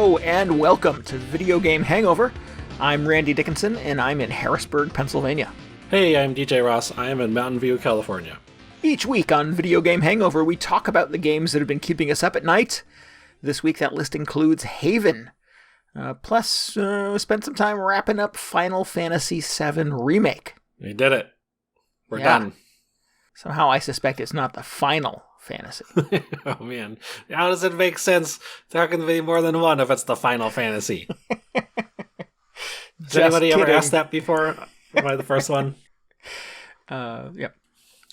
Hello and welcome to Video Game Hangover. I'm Randy Dickinson and I'm in Harrisburg, Pennsylvania. Hey, I'm DJ Ross. I am in Mountain View, California. Each week on Video Game Hangover, we talk about the games that have been keeping us up at night. This week that list includes Haven. Plus, we spent some time wrapping up Final Fantasy VII Remake. We did it. We're done. Somehow I suspect it's not the Final Fantasy. Oh, man. How does it make sense? There can be more than one if it's the Final Fantasy. Has anybody ever asked that before? Am I the first one? Yep.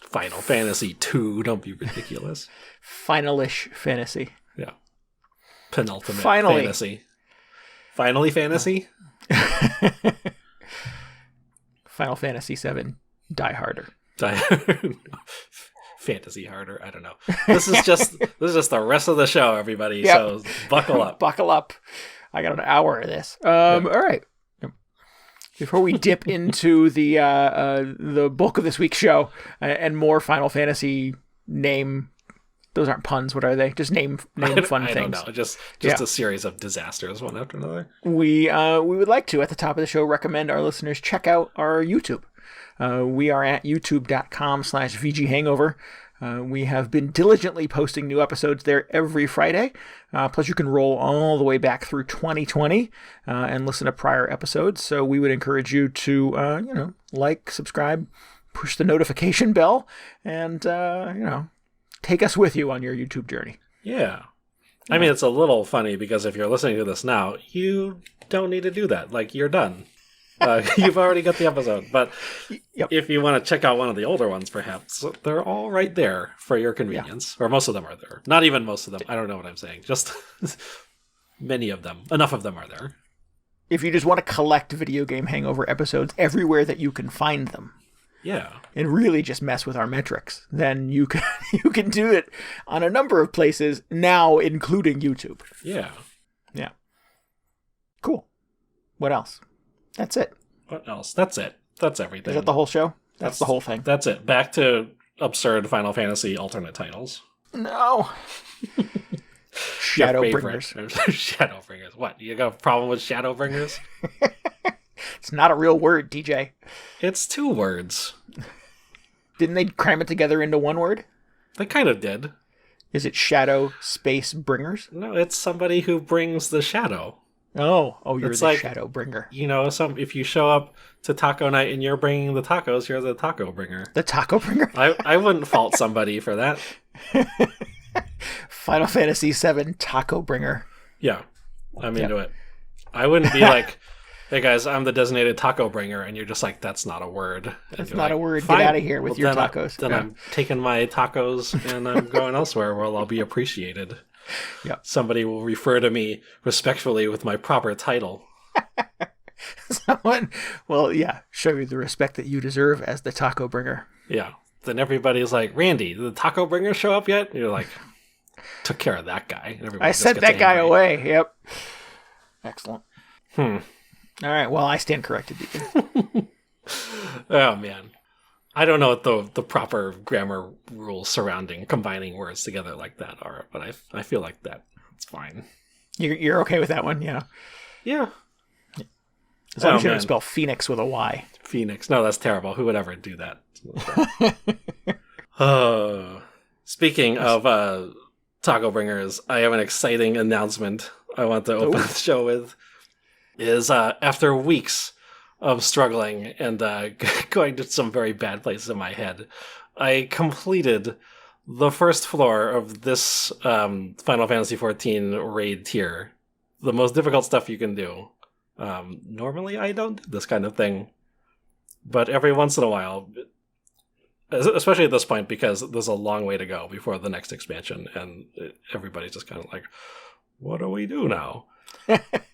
Final Fantasy II. Don't be ridiculous. Finalish fantasy. Yeah. Penultimate Finally. fantasy. Finally fantasy? Final Fantasy VII. Die Harder. Fantasy harder. I don't know. This is just the rest of the show, everybody. Yep. So buckle up. Buckle up. I got an hour of this. All right. Before we dip into the bulk of this week's show and more Final Fantasy name, those aren't puns. What are they? Just name fun things. I don't know. Just a series of disasters, one after another. We would like to, at the top of the show, recommend our listeners check out our YouTube. We are at youtube.com/VGHangover. We have been diligently posting new episodes there every Friday. Plus, you can roll all the way back through 2020 and listen to prior episodes. So we would encourage you to, like, subscribe, push the notification bell, and, take us with you on your YouTube journey. Yeah. I mean, it's a little funny because if you're listening to this now, you don't need to do that. Like, you're done. You've already got the episode, but if you want to check out one of the older ones, perhaps, they're all right there for your convenience. Or most of them are there. Not even most of them. I don't know what I'm saying. Just many of them. Enough of them are there. If you just want to collect Video Game Hangover episodes everywhere that you can find them, and really just mess with our metrics, then you can do it on a number of places now, including YouTube. Yeah. Cool. What else? That's it. What else? That's it. That's everything. Is that the whole show? That's the whole thing. That's it. Back to absurd Final Fantasy alternate titles. No. Shadowbringers. Shadowbringers. What? You got a problem with Shadowbringers? It's not a real word, DJ. It's 2 words. Didn't they cram it together into one word? They kind of did. Is it Shadow Space Bringers? No, it's somebody who brings the shadow. Oh, you're it's the like, shadow bringer. If you show up to taco night and you're bringing the tacos, you're the taco bringer. The taco bringer? I wouldn't fault somebody for that. Final Fantasy VII taco bringer. Yeah, I'm into it. I wouldn't be like, hey guys, I'm the designated taco bringer, and you're just like, that's not a word. That's not a word. Fine. Get out of here with your tacos. Then I'm taking my tacos and I'm going elsewhere where I'll be appreciated. Yeah. Somebody will refer to me respectfully with my proper title. Show you the respect that you deserve as the taco bringer. Yeah. Then everybody's like, Randy, did the taco bringer show up yet? And you're like, took care of that guy. I sent that guy away. Yep. Excellent. All right. Well, I stand corrected. Oh, man. I don't know what the proper grammar rules surrounding combining words together like that are, but I feel like that it's fine. You're okay with that one, yeah? Yeah. As long as you don't spell Phoenix with a Y. Phoenix. No, that's terrible. Who would ever do that? Speaking of taco bringers, I have an exciting announcement I want to open the show with. After weeks of struggling and going to some very bad places in my head, I completed the first floor of this Final Fantasy XIV raid tier. The most difficult stuff you can do. Normally I don't do this kind of thing, but every once in a while, especially at this point, because there's a long way to go before the next expansion, and everybody's just kind of like, what do we do now?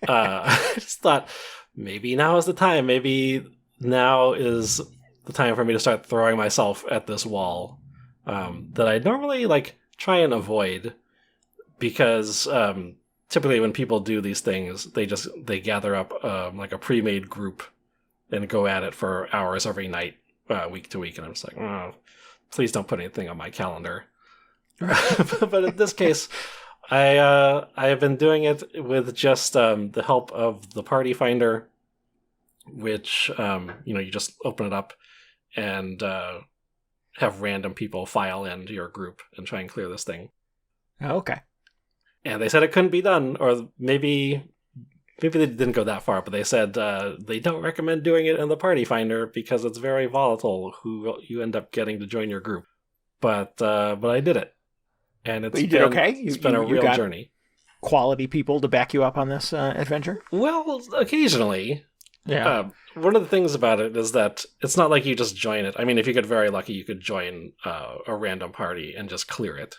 I just thought, maybe now is the time. Maybe now is the time for me to start throwing myself at this wall that I normally try and avoid, because typically when people do these things, they gather up a pre-made group and go at it for hours every night, week to week, and I'm just like, oh, please don't put anything on my calendar. But in this case, I have been doing it with just the help of the party finder, which you just open it up and have random people file into your group and try and clear this thing. Oh, okay. And they said it couldn't be done, or maybe they didn't go that far, but they said they don't recommend doing it in the party finder because it's very volatile who you end up getting to join your group. But I did it. And But you did okay? It's been a real journey. Quality people to back you up on this adventure? Well, occasionally. Yeah. One of the things about it is that it's not like you just join it. I mean, if you get very lucky, you could join a random party and just clear it.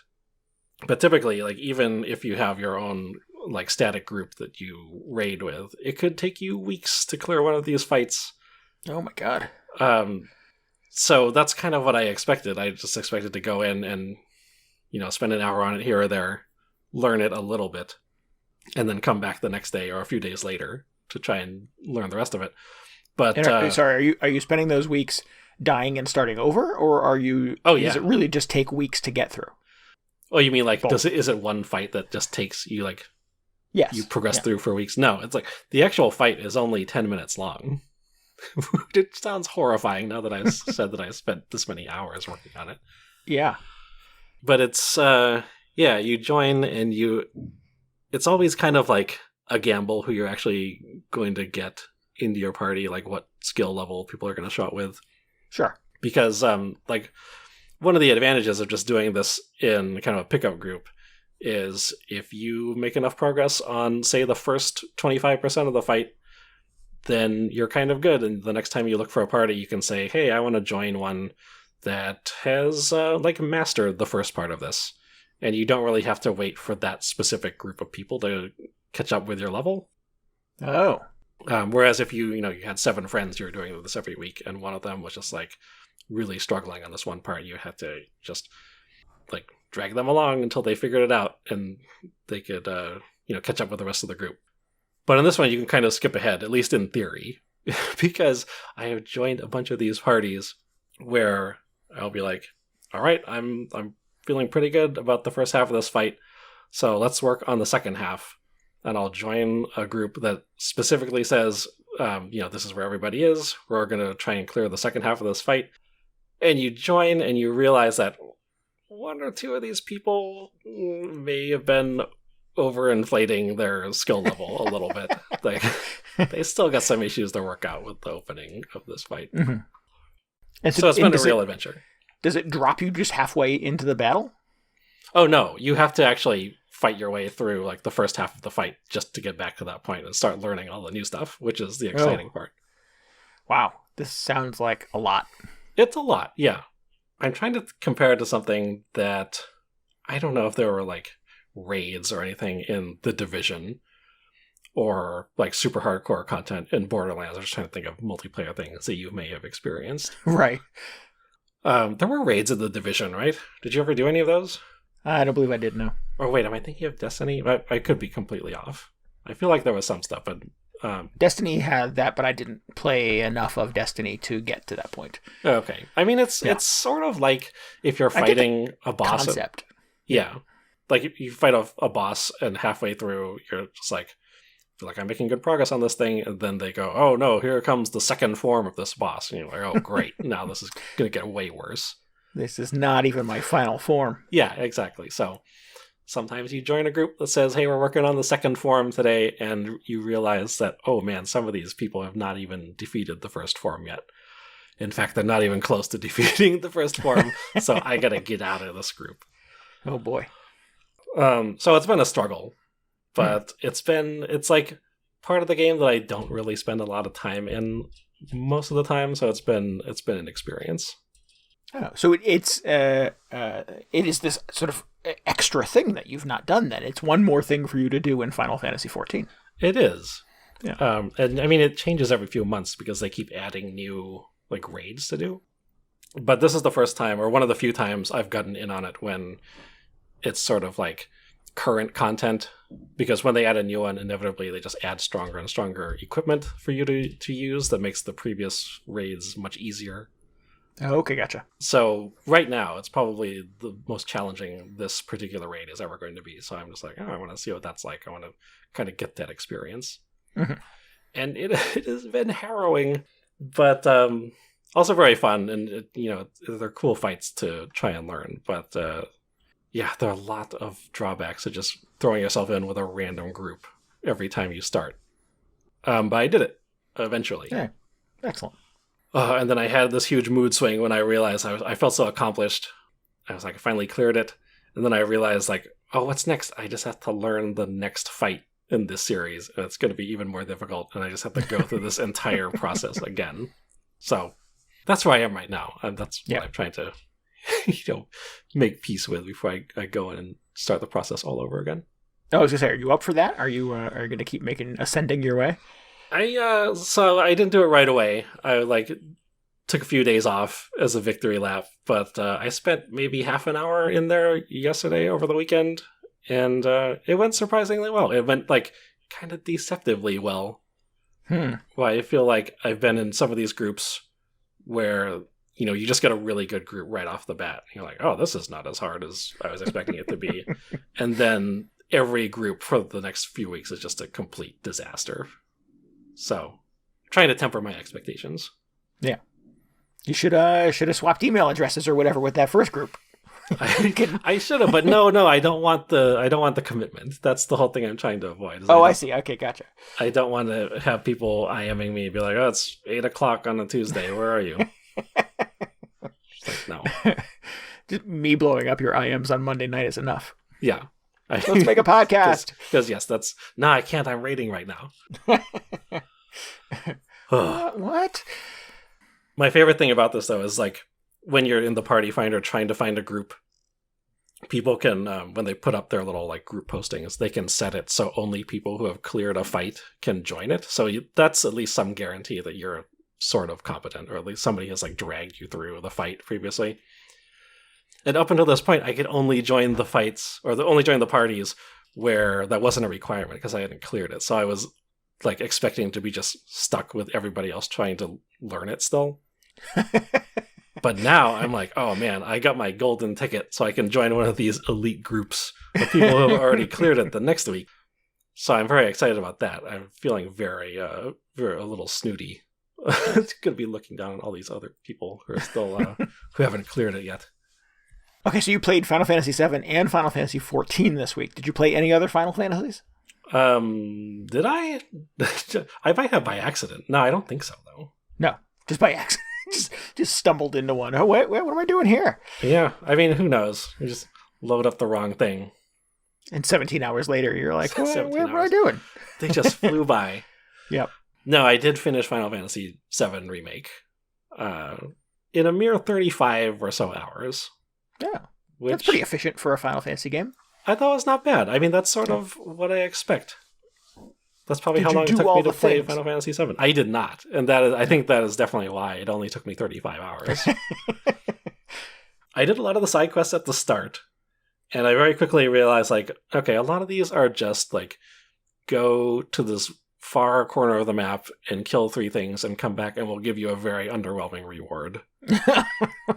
But typically, like, even if you have your own like static group that you raid with, it could take you weeks to clear one of these fights. Oh my god. So that's kind of what I expected. I just expected to go in and spend an hour on it here or there, learn it a little bit, and then come back the next day or a few days later to try and learn the rest of it. But sorry, are you spending those weeks dying and starting over, or are you? Oh yeah. Does it really just take weeks to get through? Oh, you mean like is it one fight that just takes you like? Yes. You progress through for weeks. No, it's like the actual fight is only 10 minutes long. It sounds horrifying now that I've said that I spent this many hours working on it. Yeah. But it's you join and it's always kind of like a gamble who you're actually going to get into your party, like what skill level people are going to show up with. Sure. Because like one of the advantages of just doing this in kind of a pickup group is if you make enough progress on, say, the first 25% of the fight, then you're kind of good. And the next time you look for a party, you can say, hey, I want to join one that has mastered the first part of this. And you don't really have to wait for that specific group of people to catch up with your level. Oh. Whereas if you had 7 friends you were doing this every week, and one of them was just like really struggling on this one part, you had to just like drag them along until they figured it out and they could catch up with the rest of the group. But in this one you can kind of skip ahead, at least in theory, because I have joined a bunch of these parties where I'll be like, all right, I'm feeling pretty good about the first half of this fight, so let's work on the second half. And I'll join a group that specifically says, this is where everybody is. We're going to try and clear the second half of this fight. And you join and you realize that one or two of these people may have been overinflating their skill level a little bit. Like, they still got some issues to work out with the opening of this fight. Mm-hmm. So it's been a real adventure. Does it drop you just halfway into the battle? Oh, no. You have to actually fight your way through like the first half of the fight just to get back to that point and start learning all the new stuff, which is the exciting part. Wow. This sounds like a lot. It's a lot, yeah. I'm trying to compare it to something that I don't know if there were like raids or anything in The Division or like super hardcore content in Borderlands. I'm just trying to think of multiplayer things that you may have experienced. Right. There were raids in The Division, right? Did you ever do any of those? I don't believe I did, no. Or wait, am I thinking of Destiny? I could be completely off. I feel like there was some stuff, but... Destiny had that, but I didn't play enough of Destiny to get to that point. Okay. I mean, it's sort of like if you're fighting a boss... Concept. Yeah. Like, if you fight a boss, and halfway through, you're just like, I feel like I'm making good progress on this thing, and then they go, oh no, here comes the second form of this boss. And you're like, oh great, now this is going to get way worse. This is not even my final form. Yeah, exactly. So sometimes you join a group that says, hey, we're working on the second form today, and you realize that, oh man, some of these people have not even defeated the first form yet. In fact, they're not even close to defeating the first form, so I gotta get out of this group. Oh boy. So it's been a struggle, but it's like part of the game that I don't really spend a lot of time in most of the time, so it's been an experience. Oh, so it is this sort of extra thing that you've not done then. It's one more thing for you to do in Final Fantasy XIV. It is. Yeah. And I mean, it changes every few months because they keep adding new like raids to do. But this is the first time, or one of the few times I've gotten in on it when it's sort of like current content, because when they add a new one, inevitably they just add stronger and stronger equipment for you to use that makes the previous raids much easier. Oh, okay, gotcha. So right now, it's probably the most challenging this particular raid is ever going to be. So I'm just like, oh, I want to see what that's like. I want to kind of get that experience. Mm-hmm. And it has been harrowing, but also very fun. And, they're cool fights to try and learn. But yeah, there are a lot of drawbacks to just throwing yourself in with a random group every time you start. But I did it eventually. Yeah, excellent. And then I had this huge mood swing when I realized I felt so accomplished. I was like, I finally cleared it. And then I realized, like, oh, what's next? I just have to learn the next fight in this series. And it's going to be even more difficult. And I just have to go through this entire process again. So that's where I am right now. That's what I'm trying to make peace with before I go in and start the process all over again. I was going to say, are you up for that? Are you going to keep ascending your way? So I didn't do it right away. I took a few days off as a victory lap, but I spent maybe half an hour in there yesterday over the weekend, and it went surprisingly well. It went kind of deceptively well. Well, I feel like I've been in some of these groups where you just get a really good group right off the bat. You're like, oh, this is not as hard as I was expecting it to be, and then every group for the next few weeks is just a complete disaster. So, trying to temper my expectations. Yeah. You should have swapped email addresses or whatever with that first group. I should have, but no, I don't want the commitment. That's the whole thing I'm trying to avoid. I see. Okay, gotcha. I don't want to have people IMing me and be like, oh, it's 8:00 on a Tuesday. Where are you? No. Just me blowing up your IMs on Monday night is enough. Yeah. Let's make a podcast. Because yes, I can't. I'm raiding right now. What? My favorite thing about this, though, is when you're in the party finder trying to find a group, people can, when they put up their little group postings, they can set it so only people who have cleared a fight can join it. So that's at least some guarantee that you're sort of competent, or at least somebody has dragged you through the fight previously. And up until this point, I could only join the fights, or only join the parties where that wasn't a requirement because I hadn't cleared it. So I was expecting to be just stuck with everybody else trying to learn it still. But now I'm like, oh man, I got my golden ticket, so I can join one of these elite groups of people who have already cleared it the next week. So I'm very excited about that. I'm feeling very a little snooty. It's going to be looking down on all these other people who are still who haven't cleared it yet. Okay, so you played Final Fantasy VII and Final Fantasy XIV this week. Did you play any other Final Fantasies? Did I? I might have by accident. No, I don't think so, though. No, just by accident. just stumbled into one. Oh, wait, what am I doing here? Yeah, I mean, who knows? You just load up the wrong thing. And 17 hours later, you're like, what am I doing? They just flew by. Yep. No, I did finish Final Fantasy VII Remake in a mere 35 or so hours. Yeah, that's pretty efficient for a Final Fantasy game. I thought it was not bad. I mean, that's sort of what I expect. That's probably how long it took me to play Final Fantasy VII. I did not, and I think that is definitely why it only took me 35 hours. I did a lot of the side quests at the start, and I very quickly realized, okay, a lot of these are just go to this far corner of the map and kill 3 things and come back and we'll give you a very underwhelming reward.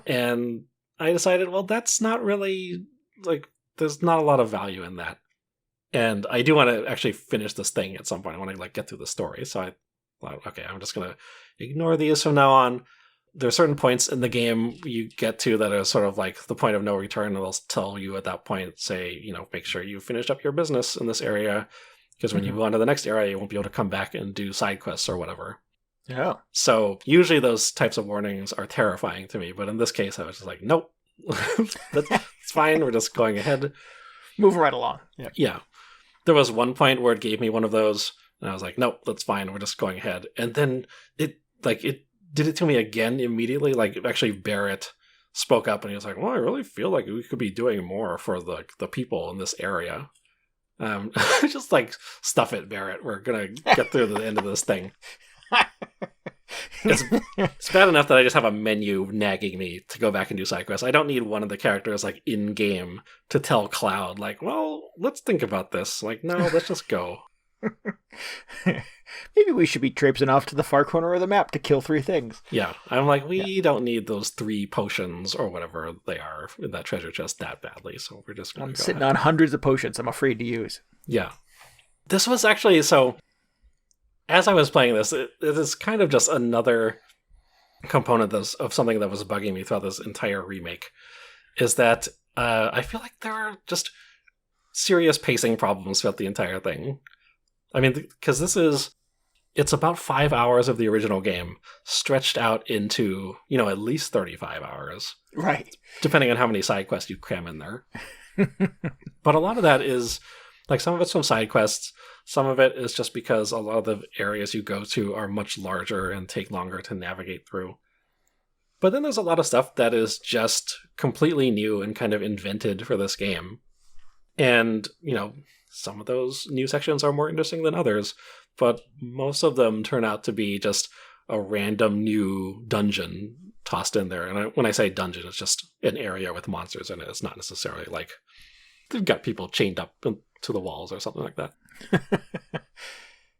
And I decided, well, that's not really, there's not a lot of value in that. And I do want to actually finish this thing at some point. I want to get through the story. So I thought, okay, I'm just going to ignore these from now on. There are certain points in the game you get to that are sort of the point of no return. And they'll tell you at that point, say, make sure you finish up your business in this area. Because when you go on to the next area, you won't be able to come back and do side quests or whatever. Yeah. So usually those types of warnings are terrifying to me. But in this case, I was just nope. That's fine. We're just going ahead. Moving right along. Yeah. There was one point where it gave me one of those. And I was like, nope, that's fine. We're just going ahead. And then it did it to me again immediately. Actually, Barrett spoke up and he was like, well, I really feel like we could be doing more for the people in this area. Just stuff it, Barrett. We're gonna get through the end of this thing. It's bad enough that I just have a menu nagging me to go back and do side quests. I don't need one of the characters in game to tell Cloud well, let's think about this. No, let's just go. Maybe we should be traipsing off to the far corner of the map to kill 3 things. Yeah, I'm like, we don't need those 3 potions or whatever they are in that treasure chest that badly, so we're just going to go sitting ahead. on hundreds of potions I'm afraid to use. Yeah. This was actually, so, as I was playing this, it is kind of just another component of something that was bugging me throughout this entire remake, is that I feel like there are just serious pacing problems throughout the entire thing. I mean, because it's about 5 hours of the original game stretched out into, at least 35 hours. Right. Depending on how many side quests you cram in there. But a lot of that is, like, some of it's from side quests, some of it is just because a lot of the areas you go to are much larger and take longer to navigate through. But then there's a lot of stuff that is just completely new and kind of invented for this game. And, some of those new sections are more interesting than others, but most of them turn out to be just a random new dungeon tossed in there. And when I say dungeon, it's just an area with monsters in it. It's not necessarily like they've got people chained up to the walls or something like that.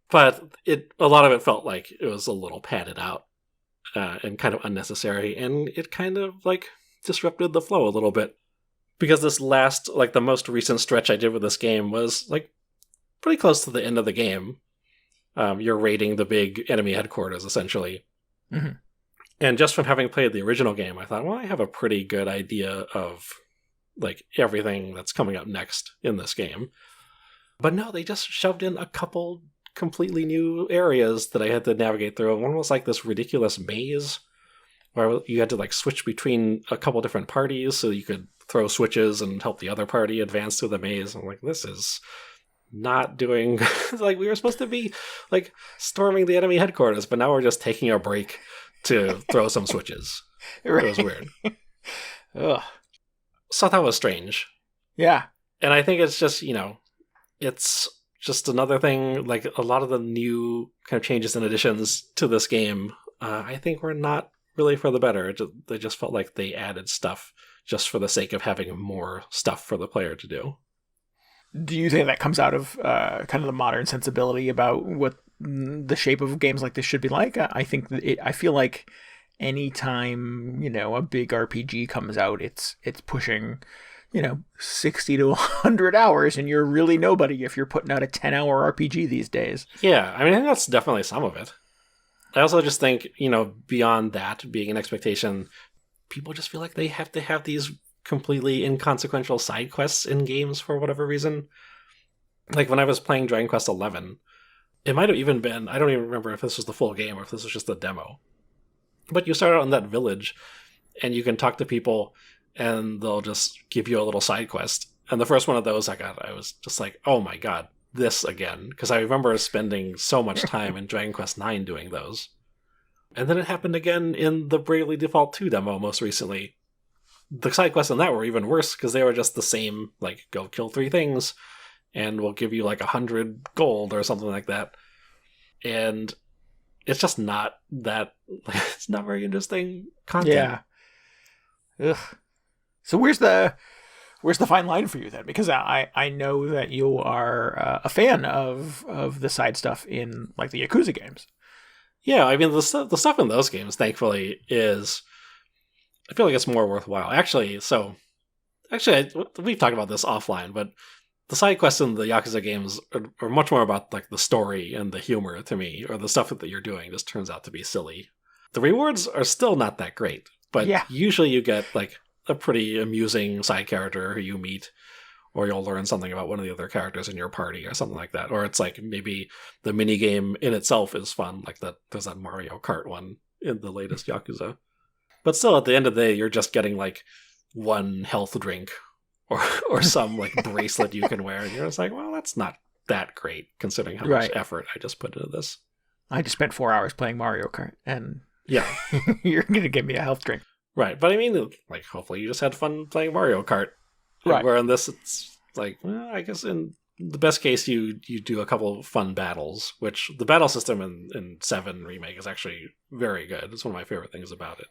But a lot of it felt like it was a little padded out and kind of unnecessary, and it kind of like disrupted the flow a little bit. Because this last, like the most recent stretch I did with this game was like pretty close to the end of the game. You're raiding the big enemy headquarters, essentially. Mm-hmm. And just from having played the original game, I thought, well, I have a pretty good idea of like everything that's coming up next in this game. But no, they just shoved in a couple completely new areas that I had to navigate through. One was like this ridiculous maze where you had to like switch between a couple different parties so you could throw switches and help the other party advance through the maze. I'm like, this is not doing like we were supposed to be like storming the enemy headquarters, but now we're just taking a break to throw some switches. Right. It was weird. Ugh. So that was strange. Yeah. And I think it's just, it's just another thing, like a lot of the new kind of changes and additions to this game, I think were not really for the better. They just felt like they added stuff just for the sake of having more stuff for the player to do. Do you think that comes out of kind of the modern sensibility about what the shape of games like this should be like? I think I feel like anytime, a big RPG comes out, it's pushing, 60 to 100 hours, and you're really nobody if you're putting out a 10-hour RPG these days. Yeah, I think that's definitely some of it. I also just think, beyond that being an expectation, people just feel like they have to have these completely inconsequential side quests in games for whatever reason. Like when I was playing Dragon Quest XI, it might have even been, I don't even remember if this was the full game or if this was just the demo. But you start out in that village and you can talk to people and they'll just give you a little side quest. And the first one of those I got, I was just like, oh my god, this again. Because I remember spending so much time in Dragon Quest IX doing those. And then it happened again in the Bravely Default 2 demo most recently. The side quests on that were even worse because they were just the same, like, go kill 3 things and we'll give you like 100 gold or something like that. And it's just not that, it's not very interesting content. Yeah. Ugh. So where's the fine line for you then? Because I know that you are a fan of the side stuff in like the Yakuza games. Yeah, I mean, the stuff in those games, thankfully, is... I feel like it's more worthwhile. Actually, we've talked about this offline, but the side quests in the Yakuza games are much more about like the story and the humor to me, or the stuff that you're doing just turns out to be silly. The rewards are still not that great, but usually you get like a pretty amusing side character who you meet, or you'll learn something about one of the other characters in your party or something like that. Or it's like maybe the minigame in itself is fun, like there's that Mario Kart one in the latest Yakuza. But still, at the end of the day, you're just getting like one health drink or some like bracelet you can wear. And you're just like, well, that's not that great considering how much effort I just put into this. I just spent 4 hours playing Mario Kart, and yeah, you're going to give me a health drink. Right. But I mean, like, hopefully you just had fun playing Mario Kart. Right. Where in this, it's like, well, I guess in the best case, you do a couple of fun battles, which the battle system in 7 Remake is actually very good. It's one of my favorite things about it.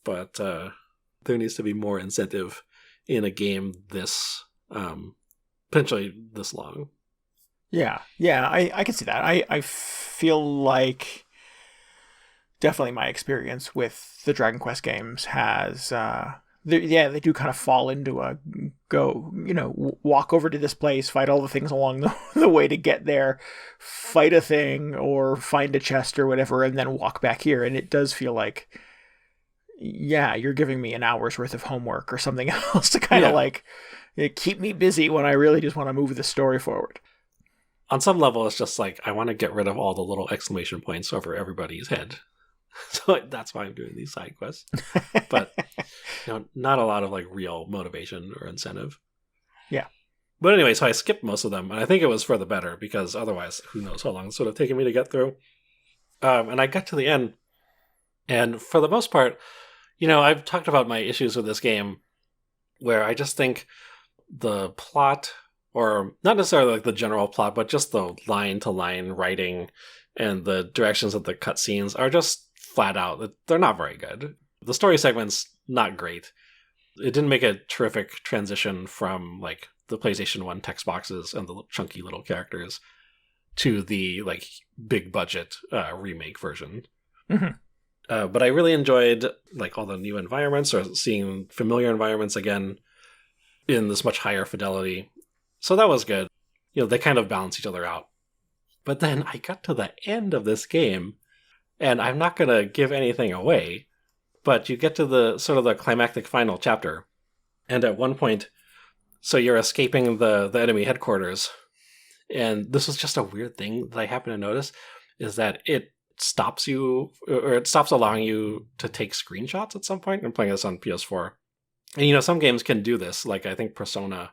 But there needs to be more incentive in a game this potentially this long. Yeah, I can see that. I feel like definitely my experience with the Dragon Quest games has, they do kind of fall into a walk over to this place, fight all the things along the way to get there, fight a thing or find a chest or whatever, and then walk back here. And it does feel like, yeah, you're giving me an hour's worth of homework or something else to kind of keep me busy when I really just want to move the story forward. On some level, it's just like, I want to get rid of all the little exclamation points over everybody's head. So that's why I'm doing these side quests. But not a lot of real motivation or incentive. Yeah. But anyway, so I skipped most of them, and I think it was for the better, because otherwise, who knows how long it's sort of taken me to get through. And I got to the end, and for the most part, I've talked about my issues with this game, where I just think the plot, or not necessarily the general plot, but just the line-to-line writing and the directions of the cutscenes are just flat out. They're not very good. The story segment's not great. It didn't make a terrific transition from the PlayStation 1 text boxes and the chunky little characters to the big budget remake version. Mm-hmm. But I really enjoyed all the new environments, or seeing familiar environments again in this much higher fidelity. So that was good. They kind of balance each other out. But then I got to the end of this game, and I'm not going to give anything away, but you get to the sort of the climactic final chapter. And at one point, so you're escaping the enemy headquarters. And this was just a weird thing that I happened to notice, is that it stops you, or it stops allowing you to take screenshots at some point. I'm playing this on PS4. And some games can do this. I think Persona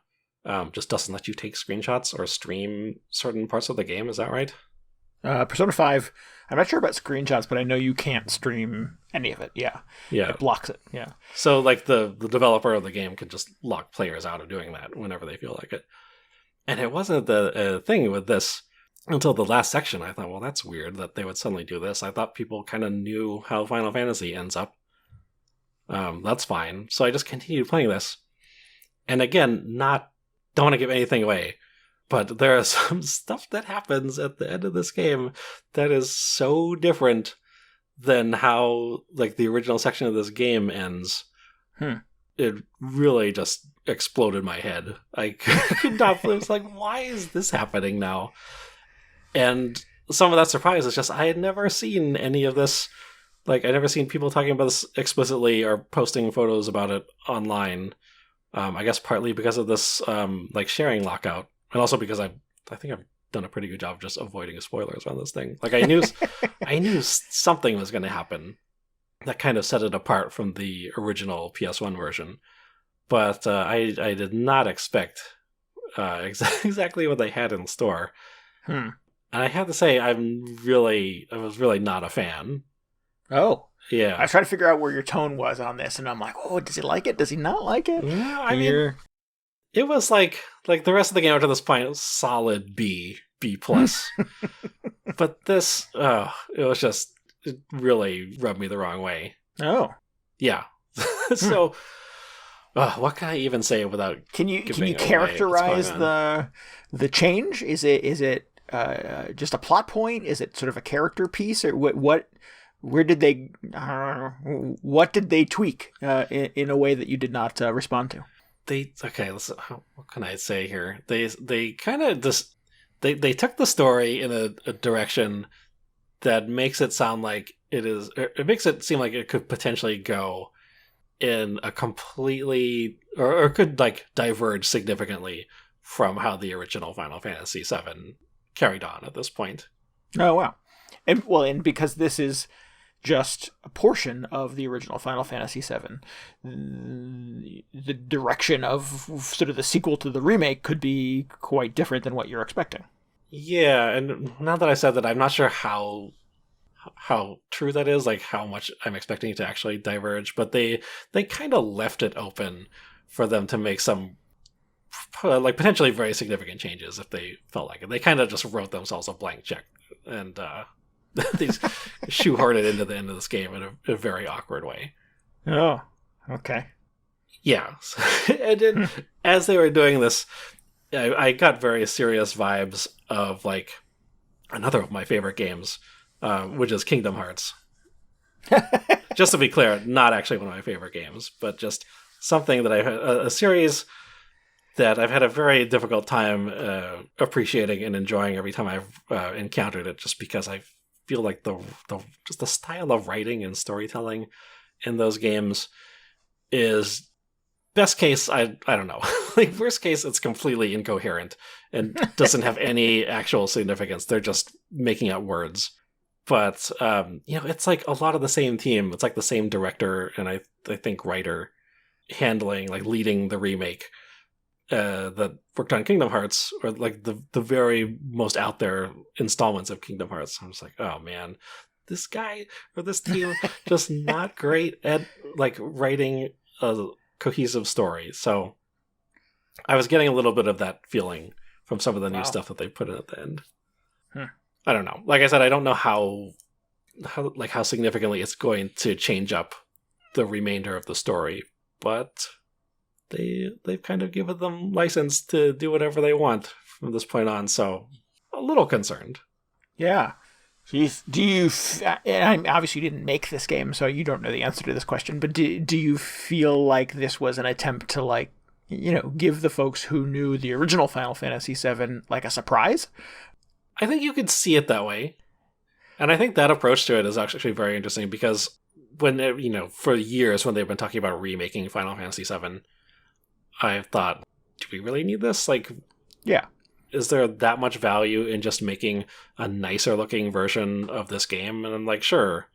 just doesn't let you take screenshots or stream certain parts of the game. Is that right? Persona 5, I'm not sure about screenshots, but I know you can't stream any of it. Yeah. It blocks it. Yeah. So the developer of the game can just lock players out of doing that whenever they feel like it. And it wasn't the thing with this until the last section. I thought, well, that's weird that they would suddenly do this. I thought people kind of knew how Final Fantasy ends up. That's fine. So I just continued playing this. And again, don't want to give anything away, but there is some stuff that happens at the end of this game that is so different than how the original section of this game ends. It really just exploded my head. I could not believe. It's why is this happening now? And some of that surprise is just I had never seen any of this. I'd never seen people talking about this explicitly or posting photos about it online. I guess partly because of this sharing lockout, and also because I think I've done a pretty good job of just avoiding spoilers on this thing. I knew something was going to happen that kind of set it apart from the original PS1 version, but I did not expect exactly what they had in store. And I have to say, I was really not a fan. Oh. Yeah. I was trying to figure out where your tone was on this, and I'm like, oh, does he like it? Does he not like it? Yeah, I mean, it was like the rest of the game up to this point, it was solid B+. But this, it really rubbed me the wrong way. Oh. Yeah. So, what can I even say without Can you characterize the change? Is it just a plot point? Is it sort of a character piece, or what? Where did they? What did they tweak in a way that you did not respond to? What can I say here? They kind of just they took the story in a direction that makes it sound like it is. It makes it seem like it could potentially go in a completely or could diverge significantly from how the original Final Fantasy VII carried on at this point. Oh wow! And because this is just a portion of the original Final Fantasy VII, the direction of sort of the sequel to the remake could be quite different than what you're expecting. Yeah, and now that I said that, I'm not sure how true that is, how much I'm expecting it to actually diverge, but they kind of left it open for them to make some potentially very significant changes if they felt like it. They kind of just wrote themselves a blank check and they shoehorned it into the end of this game in a very awkward way. Oh, okay. Yeah. And then as they were doing this, I got very serious vibes of like another of my favorite games, which is Kingdom Hearts. Just to be clear, not actually one of my favorite games, but just something that a series that I've had a very difficult time appreciating and enjoying every time I've encountered it, just because I feel like the style of writing and storytelling in those games is best case, I don't know. Like worst case, it's completely incoherent and doesn't have any actual significance. They're just making up words. But it's like a lot of the same team. It's like the same director and I think writer handling, like leading the remake that worked on Kingdom Hearts, or like the very most out there installments of Kingdom Hearts. I'm just like, oh man, this guy or this team just not great at like writing a cohesive story. So I was getting a little bit of that feeling from some of the new stuff that they put in at the end. I don't know. Like I said, I don't know how significantly it's going to change up the remainder of the story, but they've kind of given them license to do whatever they want from this point on. So a little concerned. Yeah. Do you and obviously you didn't make this game, so you don't know the answer to this question, but do you feel like this was an attempt to like, give the folks who knew the original Final Fantasy VII like a surprise? I think you could see it that way. And I think that approach to it is actually very interesting because when, for years when they've been talking about remaking Final Fantasy VII, I thought, do we really need this? Like, yeah. Is there that much value in just making a nicer looking version of this game? And I'm like, sure.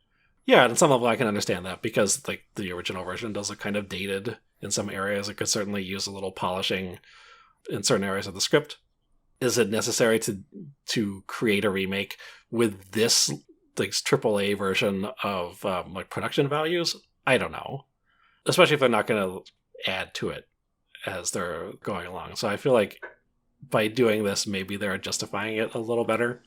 Yeah, and some level I can understand that because like the original version does look kind of dated in some areas. It could certainly use a little polishing in certain areas of the script. Is it necessary to create a remake with this like AAA version of like production values? I don't know. Especially if they're not going to add to it as they're going along. So I feel like by doing this, maybe they're justifying it a little better.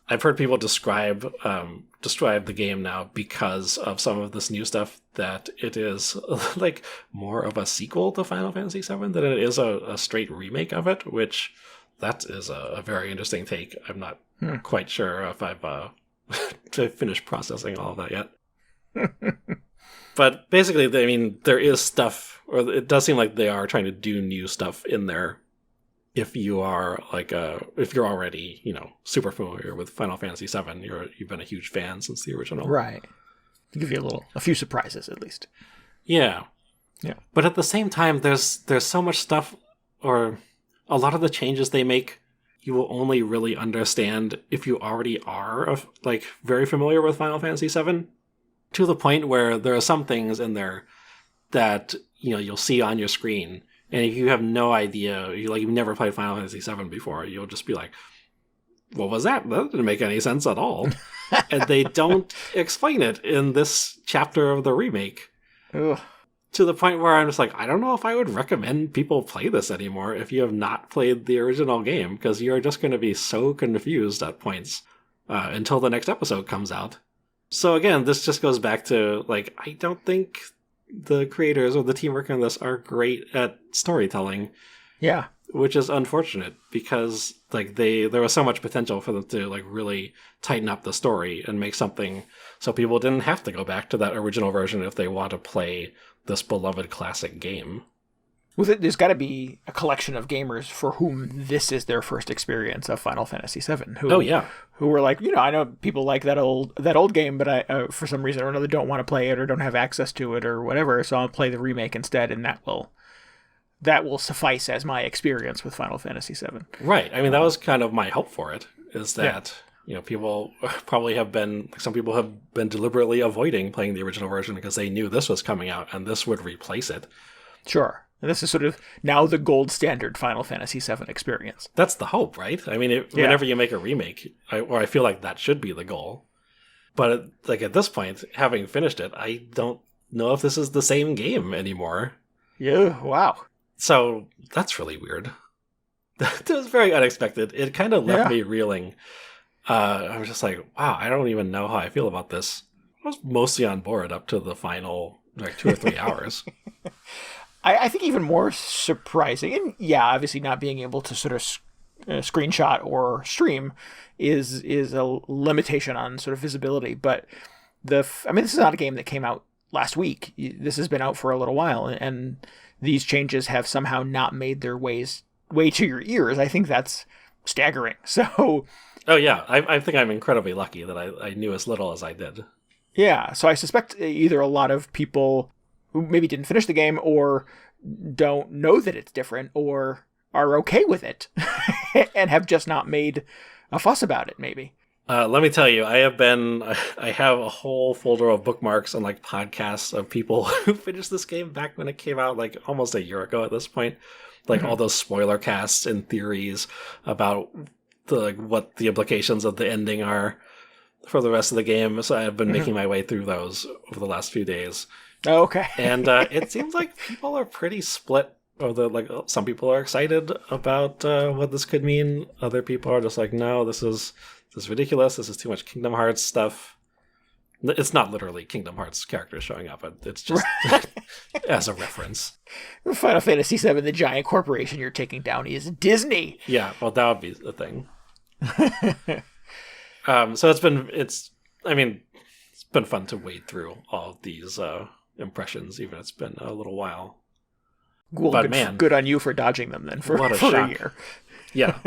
I've heard people describe the game now because of some of this new stuff that it is like more of a sequel to Final Fantasy VII than it is a straight remake of it, which that is a very interesting take. I'm not quite sure if I've finished processing all of that yet. But basically, I mean, there is stuff, or it does seem like they are trying to do new stuff in there. If you are like if you're already super familiar with Final Fantasy VII, you've been a huge fan since the original, right? To give you a few surprises at least. Yeah. But at the same time, there's so much stuff, or a lot of the changes they make, you will only really understand if you already are like very familiar with Final Fantasy VII, to the point where there are some things in there that you'll see on your screen. And if you have no idea, you've never played Final Fantasy VII before, you'll just be like, what was that? That didn't make any sense at all. And they don't explain it in this chapter of the remake. Ugh. To the point where I'm just like, I don't know if I would recommend people play this anymore if you have not played the original game, because you're just going to be so confused at points until the next episode comes out. So again, this just goes back to, like, I don't think the creators or the team working on this are great at storytelling. Yeah. Which is unfortunate because like there was so much potential for them to like really tighten up the story and make something so people didn't have to go back to that original version if they want to play this beloved classic game. Well, there's got to be a collection of gamers for whom this is their first experience of Final Fantasy VII. Who were like, I know people like that old game, but I for some reason or another don't want to play it or don't have access to it or whatever, so I'll play the remake instead, and that will suffice as my experience with Final Fantasy VII. Right. I mean, that was kind of my hope for it, is that people probably some people have been deliberately avoiding playing the original version because they knew this was coming out and this would replace it. Sure. And this is sort of now the gold standard Final Fantasy VII experience. That's the hope, right? I mean, whenever you make a remake, I feel like that should be the goal. But like at this point, having finished it, I don't know if this is the same game anymore. Yeah, wow. So that's really weird. That was very unexpected. It kind of left me reeling. I was just like, wow, I don't even know how I feel about this. I was mostly on board up to the final 2 or 3 hours. I think even more surprising, and yeah, obviously not being able to sort of screenshot or stream is a limitation on sort of visibility. But I mean, this is not a game that came out last week. This has been out for a little while, and these changes have somehow not made their way to your ears. I think that's staggering. So, oh yeah, I think I'm incredibly lucky that I knew as little as I did. Yeah, so I suspect either a lot of people who maybe didn't finish the game or don't know that it's different or are okay with it and have just not made a fuss about it, maybe. Let me tell you, I have a whole folder of bookmarks and like podcasts of people who finished this game back when it came out, like almost a year ago at this point. Like all those spoiler casts and theories about what the implications of the ending are for the rest of the game. So I've been making my way through those over the last few days. Oh, okay. And it seems like people are pretty split. Some people are excited about what this could mean. Other people are just like, no, this is ridiculous. This is too much Kingdom Hearts stuff. It's not literally Kingdom Hearts characters showing up. It's just as a reference. Final Fantasy VII, the giant corporation you're taking down, is Disney. Yeah, well, that would be the thing. So it's been fun to wade through all of these impressions, even it's been a little while. Well, but good on you for dodging them then for a year. Yeah,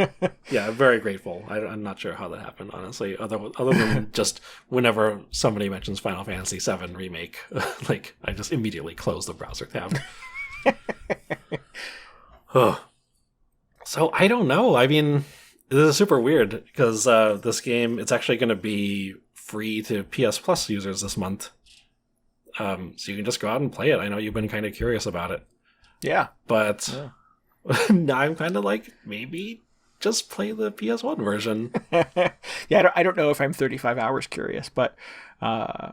I'm very grateful. I'm not sure how that happened, honestly, other than just whenever somebody mentions Final Fantasy VII Remake, like I just immediately close the browser tab. So I don't know. I mean, this is super weird because this game, it's actually going to be free to PS Plus users this month. So you can just go out and play it. I know you've been kind of curious about it. Yeah. But now I'm kind of like, maybe just play the PS1 version. Yeah, I don't know if I'm 35 hours curious, but I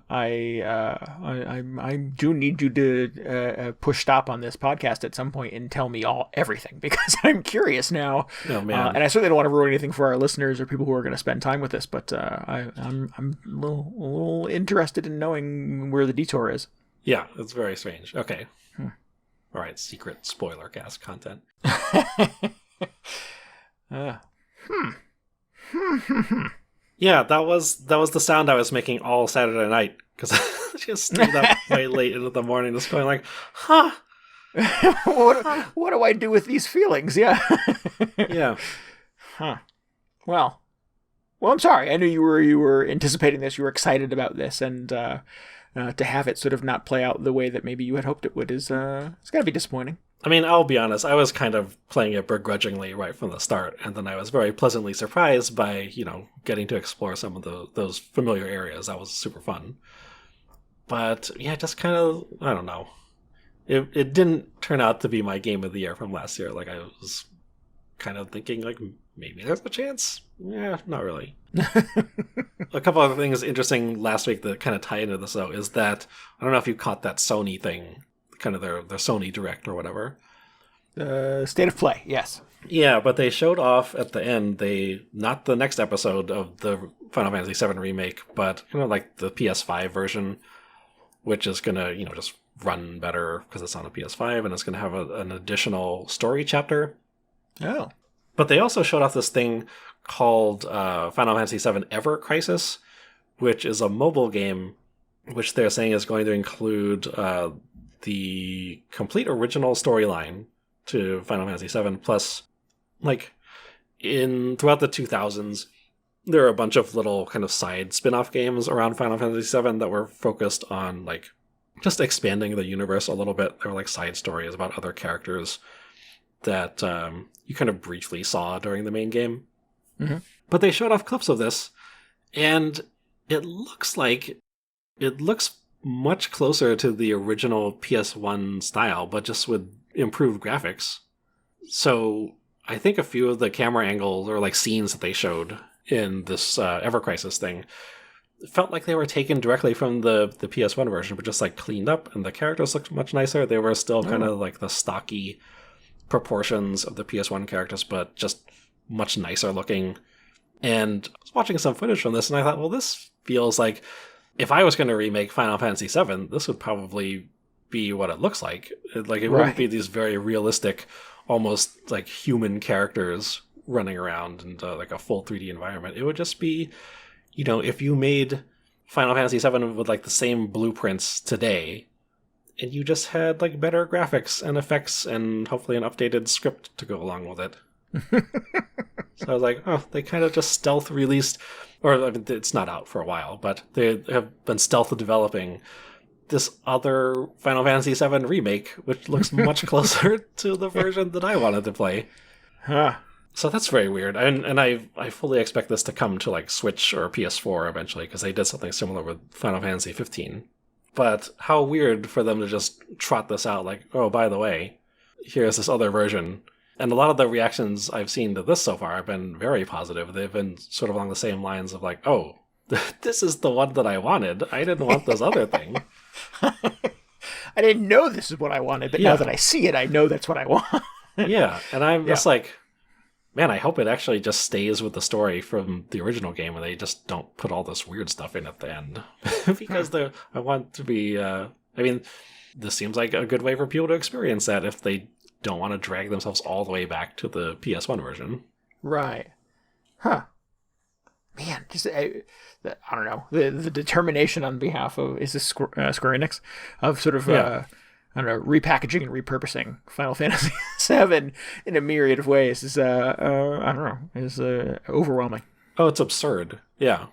do need you to push stop on this podcast at some point and tell me everything because I'm curious now. Oh, man. And I certainly don't want to ruin anything for our listeners or people who are going to spend time with this, but I'm a little interested in knowing where the detour is. Yeah, it's very strange. Okay. All right, secret spoiler cast content. Yeah, that was the sound I was making all Saturday night because I just stayed up quite late into the morning, just going like, "Huh, what do I do with these feelings?" Yeah, yeah, huh. Well, I'm sorry. I knew you were anticipating this. You were excited about this, and to have it sort of not play out the way that maybe you had hoped it would is it's got to be disappointing. I mean, I'll be honest, I was kind of playing it begrudgingly right from the start, and then I was very pleasantly surprised by, getting to explore some of those familiar areas. That was super fun. But, yeah, just kind of, I don't know. It didn't turn out to be my game of the year from last year. Like, I was kind of thinking, like, maybe there's a chance. Yeah, not really. A couple other things interesting last week that kind of tie into this, though, is that, I don't know if you caught that Sony thing, kind of their Sony Direct or whatever. State of Play, yes. Yeah, but they showed off at the end, not the next episode of the Final Fantasy VII Remake, but like the PS5 version, which is going to, just run better because it's on a PS5, and it's going to have an additional story chapter. Oh. But they also showed off this thing called Final Fantasy VII Ever Crisis, which is a mobile game, which they're saying is going to include the complete original storyline to Final Fantasy VII, plus, like, throughout the 2000s, there are a bunch of little kind of side spin-off games around Final Fantasy VII that were focused on, like, just expanding the universe a little bit. There were, like, side stories about other characters that you kind of briefly saw during the main game. Mm-hmm. But they showed off clips of this, and it looks much closer to the original PS1 style, but just with improved graphics. So I think a few of the camera angles or like scenes that they showed in this Ever Crisis thing felt like they were taken directly from the PS1 version, but just like cleaned up, and the characters looked much nicer. They were still kind of like the stocky proportions of the PS1 characters, but just much nicer looking. And I was watching some footage from this, and I thought, well, this feels like if I was going to remake Final Fantasy VII, this would probably be what it looks like. It Right. wouldn't be these very realistic, almost like human characters running around in like a full 3D environment. It would just be, if you made Final Fantasy VII with like the same blueprints today, and you just had like better graphics and effects and hopefully an updated script to go along with it. So I was like, oh, they kind of just stealth released, or I mean, it's not out for a while, but they have been stealth developing this other Final Fantasy VII Remake, which looks much closer to the version that I wanted to play. Huh. So that's very weird. And I fully expect this to come to like Switch or PS4 eventually, because they did something similar with Final Fantasy XV. But how weird for them to just trot this out like, oh, by the way, here's this other version. And a lot of the reactions I've seen to this so far have been very positive. They've been sort of along the same lines of like, oh, this is the one that I wanted. I didn't want this other thing. I didn't know this is what I wanted, but now that I see it, I know that's what I want. Yeah, and I'm just like, man, I hope it actually just stays with the story from the original game and they just don't put all this weird stuff in at the end. Because I want to be, I mean, this seems like a good way for people to experience that if they don't want to drag themselves all the way back to the PS1 version. Right. Huh. Man, just I don't know, the determination on behalf of Square Enix of sort of I don't know, repackaging and repurposing Final Fantasy VII in a myriad of ways is I don't know, is overwhelming. Oh, it's absurd. Yeah.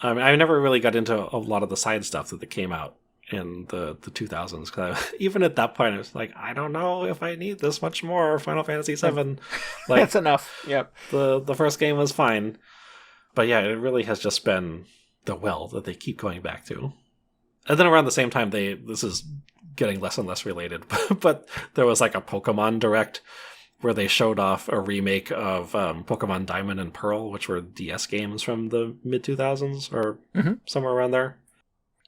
I mean, I never really got into a lot of the side stuff that came out in the 2000s. Because even at that point, I was like, I don't know if I need this much more Final Fantasy VII. Like, that's enough. Yep. The first game was fine. But yeah, it really has just been the well that they keep going back to. And then around the same time, this is getting less and less related, but there was like a Pokemon Direct where they showed off a remake of Pokemon Diamond and Pearl, which were DS games from the mid-2000s or somewhere around there.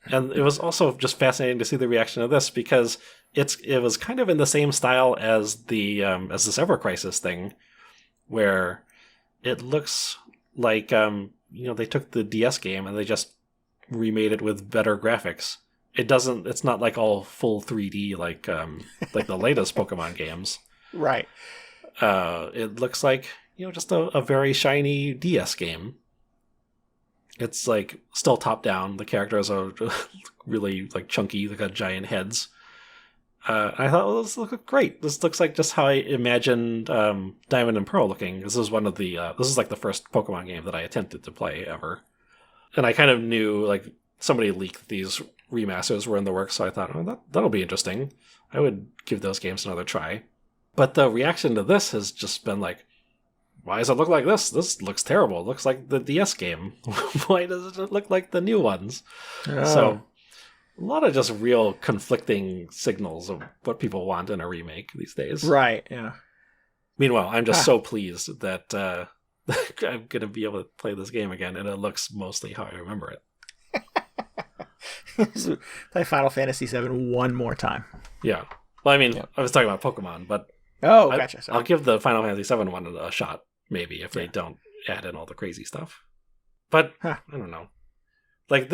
And it was also just fascinating to see the reaction of this because it was kind of in the same style as as this Ever Crisis thing, where it looks like they took the DS game and they just remade it with better graphics. It's not like all full 3D like the latest Pokemon games. Right. It looks like just a very shiny DS game. It's like still top down. The characters are really like chunky. They got giant heads. I thought, well, this looks great. This looks like just how I imagined Diamond and Pearl looking. This is one of the. This is like the first Pokemon game that I attempted to play ever, and I kind of knew like somebody leaked these remasters were in the works, so I thought, oh, that'll be interesting. I would give those games another try. But the reaction to this has just been like, why does it look like this? This looks terrible. It looks like the DS game. Why does it look like the new ones? Oh. So a lot of just real conflicting signals of what people want in a remake these days. Right, yeah. Meanwhile, I'm just so pleased that I'm going to be able to play this game again, and it looks mostly how I remember it. Play Final Fantasy VII one more time. Yeah. Well, I mean, I was talking about Pokemon, but gotcha. Sorry. I'll give the Final Fantasy VII one a shot, maybe, if they don't add in all the crazy stuff. But, I don't know. Like,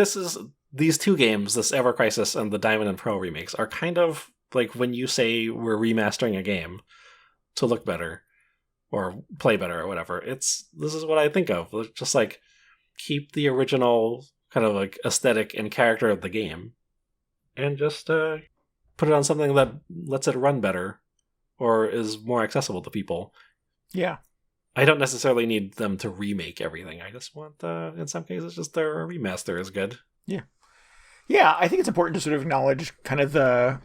these two games, this Ever Crisis and the Diamond and Pearl remakes, are kind of like when you say we're remastering a game to look better or play better or whatever. This is what I think of. Just like, keep the original kind of like aesthetic and character of the game and just put it on something that lets it run better or is more accessible to people. Yeah. I don't necessarily need them to remake everything. I just want, in some cases, just their remaster is good. Yeah. Yeah, I think it's important to sort of acknowledge kind of the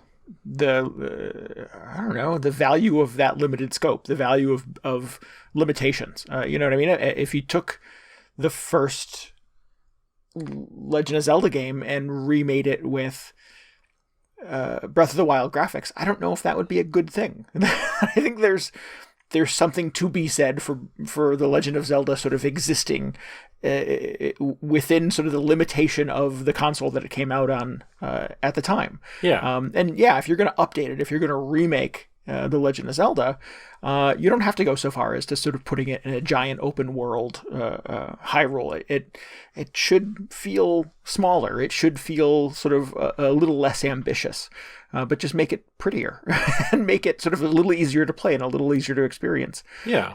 I don't know, the value of that limited scope, the value of limitations. You know what I mean? If you took the first Legend of Zelda game and remade it with Breath of the Wild graphics, I don't know if that would be a good thing. I think there's something to be said for the Legend of Zelda sort of existing within sort of the limitation of the console that it came out on at the time. Yeah. And yeah, if you're going to update it, if you're going to remake The Legend of Zelda, you don't have to go so far as to sort of putting it in a giant open world Hyrule. It should feel smaller. It should feel sort of a little less ambitious, but just make it prettier and make it sort of a little easier to play and a little easier to experience. Yeah.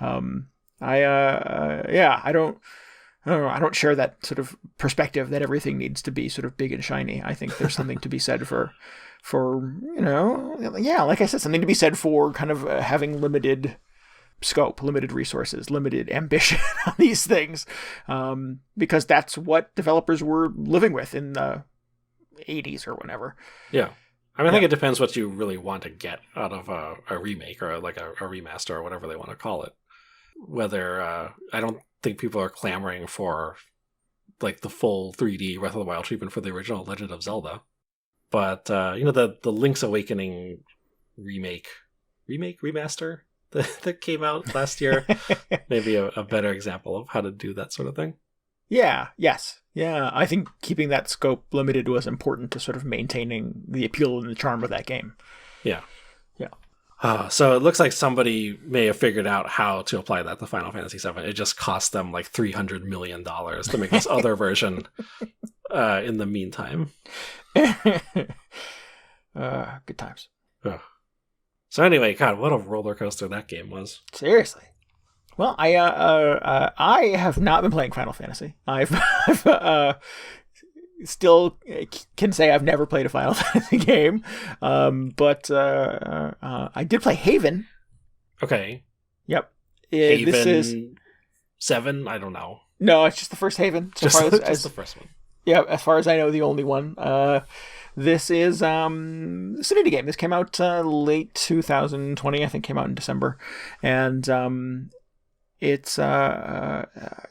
I don't know. I don't share that sort of perspective that everything needs to be sort of big and shiny. I think there's something to be said for like I said, something to be said for kind of having limited scope, limited resources, limited ambition on these things, because that's what developers were living with in the 80s or whenever. Yeah. I mean, I think it depends what you really want to get out of a remake or like a remaster or whatever they want to call it. Whether I don't think people are clamoring for like the full 3D Breath of the Wild treatment for the original Legend of Zelda. But, the Link's Awakening remaster that came out last year, maybe a better example of how to do that sort of thing. Yeah, yes. Yeah, I think keeping that scope limited was important to sort of maintaining the appeal and the charm of that game. Yeah. Yeah. So it looks like somebody may have figured out how to apply that to Final Fantasy VII. It just cost them like $300 million to make this other version in the meantime. Good times. So anyway, God, what a roller coaster that game was. Seriously. Well, I have not been playing Final Fantasy. I've still can say I've never played a Final Fantasy game, but I did play Haven. Okay. Yep. Haven this is 7. I don't know. No, it's just the first Haven. Just the first one. Yeah, as far as I know, the only one. This is it's an indie game. This came out late 2020. I think came out in December, and it's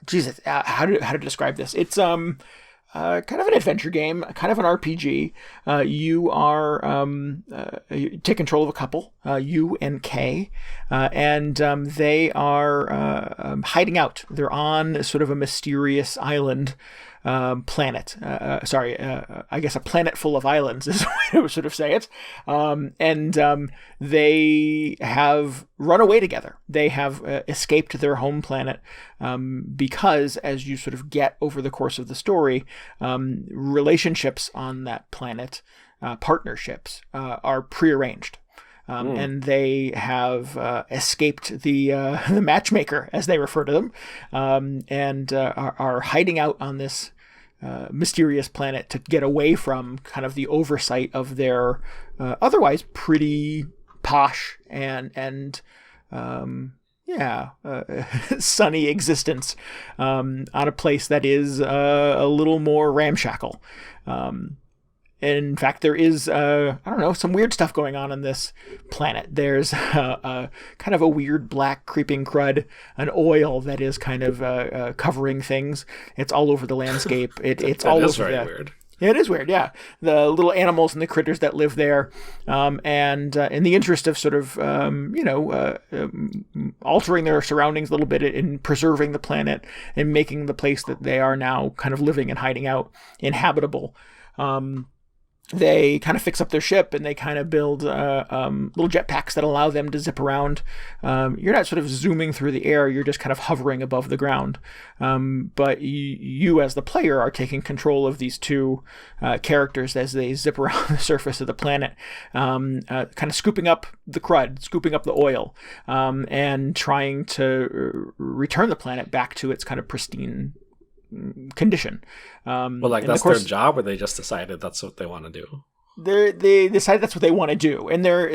Jesus. How to describe this? It's kind of an adventure game, kind of an RPG. You are you take control of a couple, you and Kay, and they are hiding out. They're on sort of a mysterious island. Planet. I guess a planet full of islands is the way I would sort of say it. And they have run away together. They have escaped their home planet because, as you sort of get over the course of the story, relationships on that planet, partnerships, are prearranged. And they have escaped the matchmaker, as they refer to them, and are hiding out on this mysterious planet to get away from kind of the oversight of their otherwise pretty posh and sunny existence on a place that is a little more ramshackle. In fact, there is, some weird stuff going on this planet. There's kind of a weird black creeping crud, an oil that is kind of covering things. It's all over the landscape. It's all over very weird. Yeah, it is weird, yeah. The little animals and the critters that live there. And in the interest of sort of, altering their surroundings a little bit and preserving the planet and making the place that they are now kind of living and hiding out inhabitable, they kind of fix up their ship and they kind of build little jetpacks that allow them to zip around. You're not sort of zooming through the air, you're just kind of hovering above the ground. But you as the player are taking control of these two characters as they zip around the surface of the planet, kind of scooping up the crud, scooping up the oil, and trying to return the planet back to its kind of pristine condition. That's their job, or they just decided that's what they want to do? They decide that's what they want to do, and they're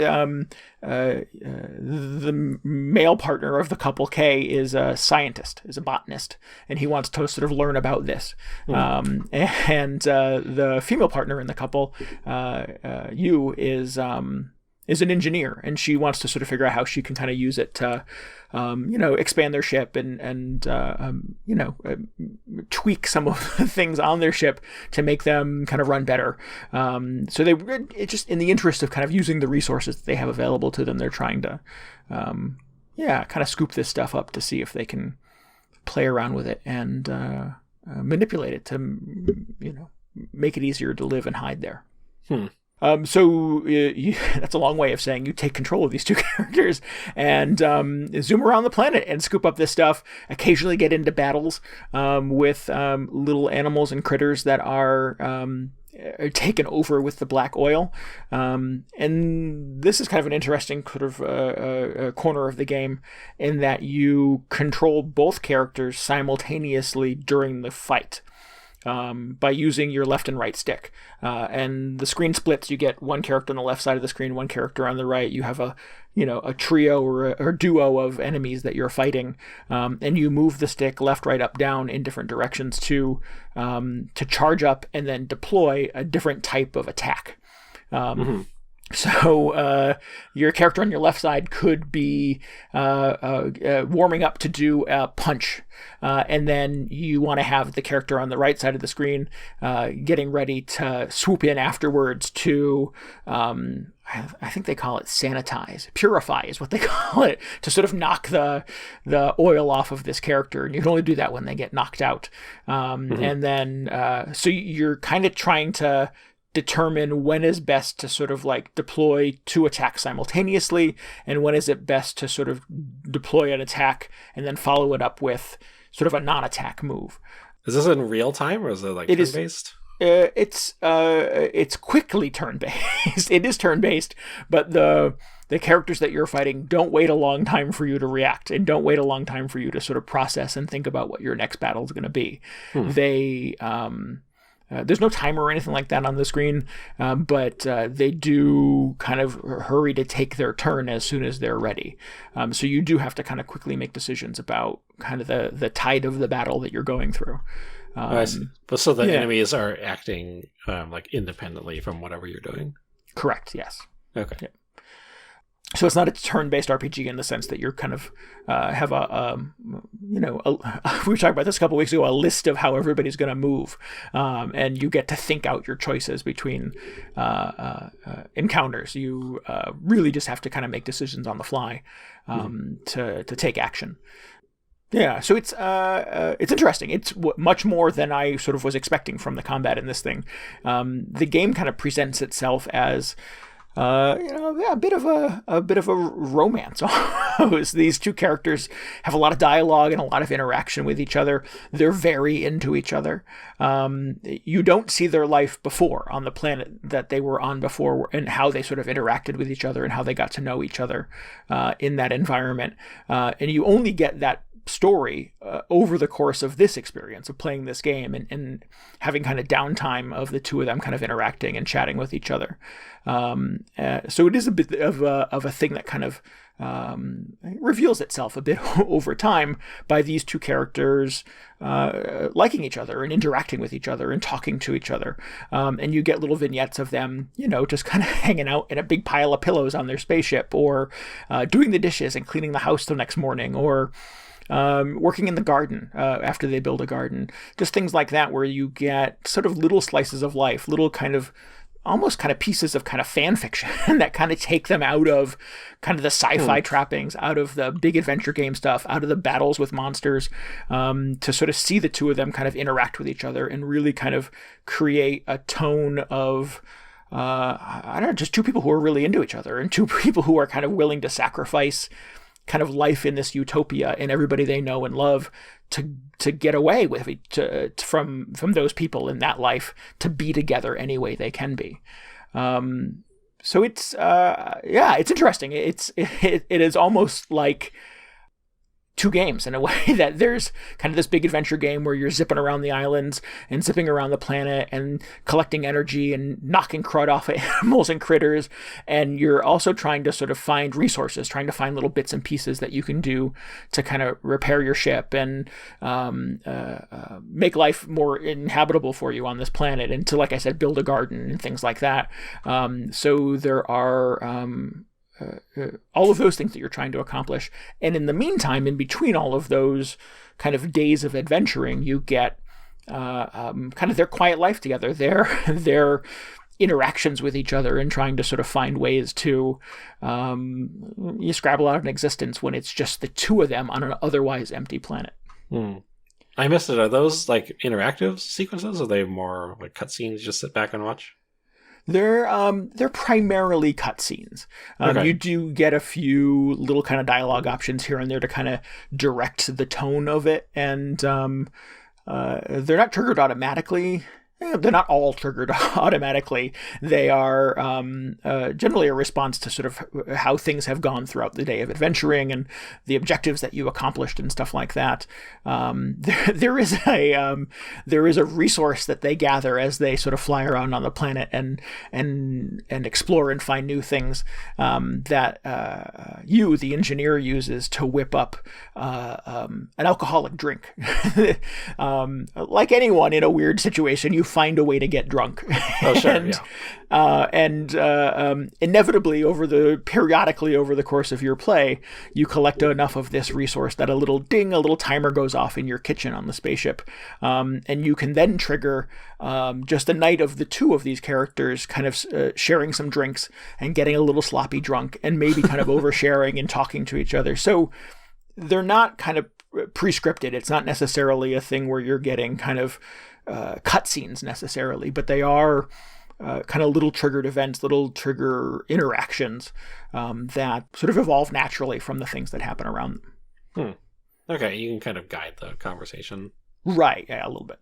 the male partner of the couple, Kay, is a scientist, is a botanist, and he wants to sort of learn about this. And the female partner in the couple, Yu, is an engineer, and she wants to sort of figure out how she can kind of use it to expand their ship and tweak some of the things on their ship to make them kind of run better. So it's just in the interest of kind of using the resources that they have available to them, they're trying to, kind of scoop this stuff up to see if they can play around with it and manipulate it to, make it easier to live and hide there. That's a long way of saying you take control of these two characters and zoom around the planet and scoop up this stuff. Occasionally get into battles with little animals and critters that are taken over with the black oil. And this is kind of an interesting sort of corner of the game in that you control both characters simultaneously during the fight. By using your left and right stick. And the screen splits. You get one character on the left side of the screen, one character on the right. You have a trio or a duo of enemies that you're fighting. And you move the stick left, right, up, down in different directions to charge up and then deploy a different type of attack. So your character on your left side could be warming up to do a punch, and then you want to have the character on the right side of the screen getting ready to swoop in afterwards to, I think they call it sanitize, purify is what they call it, to sort of knock the oil off of this character. And you can only do that when they get knocked out. And then so you're kind of trying to determine when is best to sort of like deploy two attacks simultaneously, and when is it best to sort of deploy an attack and then follow it up with sort of a non-attack move. Is this in real time or is it like turn-based? It's quickly turn-based. It is turn-based, but the characters that you're fighting don't wait a long time for you to react and don't wait a long time for you to sort of process and think about what your next battle is going to be. They there's no timer or anything like that on the screen, but they do kind of hurry to take their turn as soon as they're ready. So you do have to kind of quickly make decisions about kind of the tide of the battle that you're going through. I see. But so the enemies are acting like independently from whatever you're doing? Correct, yes. Okay. Yeah. So it's not a turn-based RPG in the sense that you're kind of have we were talking about this a couple of weeks ago, a list of how everybody's going to move, and you get to think out your choices between encounters. You really just have to kind of make decisions on the fly to take action. Yeah, so it's interesting. It's much more than I sort of was expecting from the combat in this thing. The game kind of presents itself as a bit of a romance. These two characters have a lot of dialogue and a lot of interaction with each other. They're very into each other. You don't see their life before on the planet that they were on before, and how they sort of interacted with each other and how they got to know each other in that environment. And you only get that story over the course of this experience of playing this game and having kind of downtime of the two of them kind of interacting and chatting with each other. So it is a bit of a thing that kind of reveals itself a bit over time by these two characters liking each other and interacting with each other and talking to each other. And you get little vignettes of them, just kind of hanging out in a big pile of pillows on their spaceship, or doing the dishes and cleaning the house the next morning, or working in the garden after they build a garden. Just things like that, where you get sort of little slices of life, little kind of almost kind of pieces of kind of fan fiction that kind of take them out of kind of the sci-fi trappings, out of the big adventure game stuff, out of the battles with monsters, to sort of see the two of them kind of interact with each other and really kind of create a tone of just two people who are really into each other and two people who are kind of willing to sacrifice kind of life in this utopia and everybody they know and love to get away with it, from those people in that life, to be together any way they can be. So it's it's interesting. It is almost like two games in a way, that there's kind of this big adventure game where you're zipping around the islands and zipping around the planet and collecting energy and knocking crud off of animals and critters. And you're also trying to sort of find resources, trying to find little bits and pieces that you can do to kind of repair your ship and make life more inhabitable for you on this planet. And to, like I said, build a garden and things like that. So there are all of those things that you're trying to accomplish. And in the meantime, in between all of those kind of days of adventuring, you get kind of their quiet life together, their interactions with each other, and trying to sort of find ways to you scrabble out an existence when it's just the two of them on an otherwise empty planet. I missed it. Are those like interactive sequences, or are they more like cutscenes, just sit back and watch? They're primarily cutscenes. Okay. You do get a few little kind of dialogue options here and there to kind of direct the tone of it, and they're not triggered automatically. They're not all triggered automatically. They are generally a response to sort of how things have gone throughout the day of adventuring and the objectives that you accomplished and stuff like that. There is a resource that they gather as they sort of fly around on the planet and explore and find new things that you, the engineer, uses to whip up an alcoholic drink. Like anyone in a weird situation, you find a way to get drunk. Oh, sure, Inevitably, periodically over the course of your play, you collect enough of this resource that a little timer goes off in your kitchen on the spaceship, and you can then trigger just a night of the two of these characters kind of sharing some drinks and getting a little sloppy drunk and maybe kind of oversharing and talking to each other. So they're not kind of pre-scripted. It's not necessarily a thing where you're getting kind of cutscenes necessarily, but they are kind of little triggered events, little trigger interactions that sort of evolve naturally from the things that happen around them. Okay, you can kind of guide the conversation. Right, yeah, a little bit.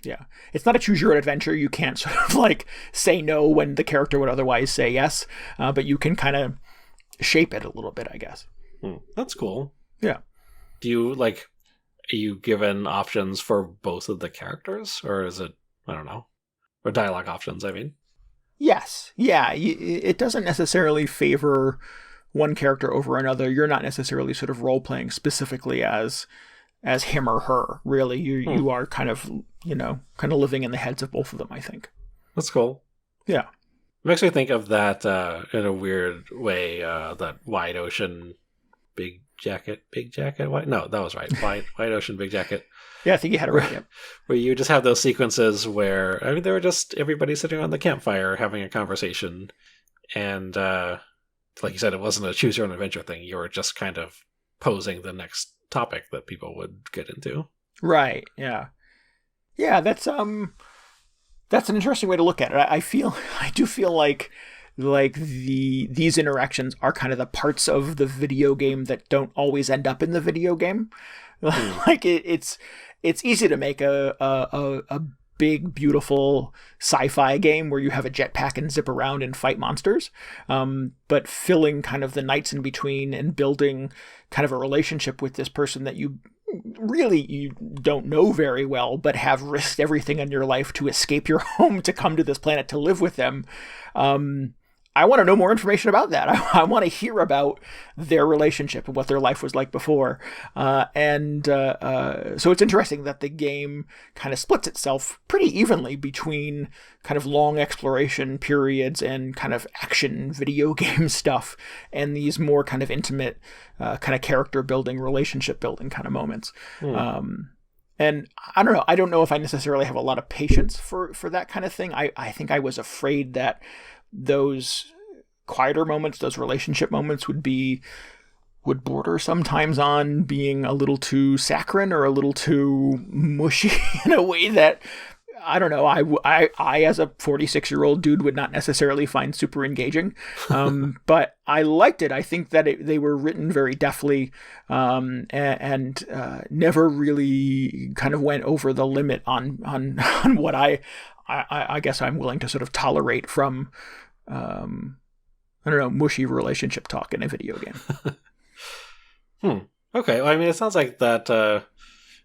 Yeah. It's not a choose your own adventure. You can't sort of like say no when the character would otherwise say yes, but you can kind of shape it a little bit, I guess. That's cool. Yeah. Do you are you given options for both of the characters, or is it, I don't know, or dialogue options, I mean? Yes. Yeah. It doesn't necessarily favor one character over another. You're not necessarily sort of role-playing specifically as him or her, really. You are kind of living in the heads of both of them, I think. That's cool. Yeah. It makes me think of that, in a weird way, that Wide Ocean Big Jacket, no, that was right. Wide Ocean Big Jacket. Yeah, I think you had it right. Yep. Where you just have those sequences where, I mean, they were just everybody sitting on the campfire having a conversation, and like you said, it wasn't a choose your own adventure thing. You were just kind of posing the next topic that people would get into. Right. Yeah. Yeah. That's an interesting way to look at it. I do feel like these interactions are kind of the parts of the video game that don't always end up in the video game. Like it's easy to make a big, beautiful sci-fi game where you have a jetpack and zip around and fight monsters. But filling kind of the nights in between and building kind of a relationship with this person that you don't know very well, but have risked everything in your life to escape your home to come to this planet to live with them. I want to know more information about that. I want to hear about their relationship and what their life was like before. So it's interesting that the game kind of splits itself pretty evenly between kind of long exploration periods and kind of action video game stuff and these more kind of intimate kind of character building, relationship building kind of moments. And I don't know. I don't know if I necessarily have a lot of patience for that kind of thing. I think I was afraid that those quieter moments, those relationship moments would border sometimes on being a little too saccharine or a little too mushy in a way that, I don't know, I as a 46-year-old dude would not necessarily find super engaging. But I liked it. I think that they were written very deftly, and never really kind of went over the limit on what I guess I'm willing to sort of tolerate from, I don't know, mushy relationship talk in a video game. Okay. Well, I mean, it sounds like that,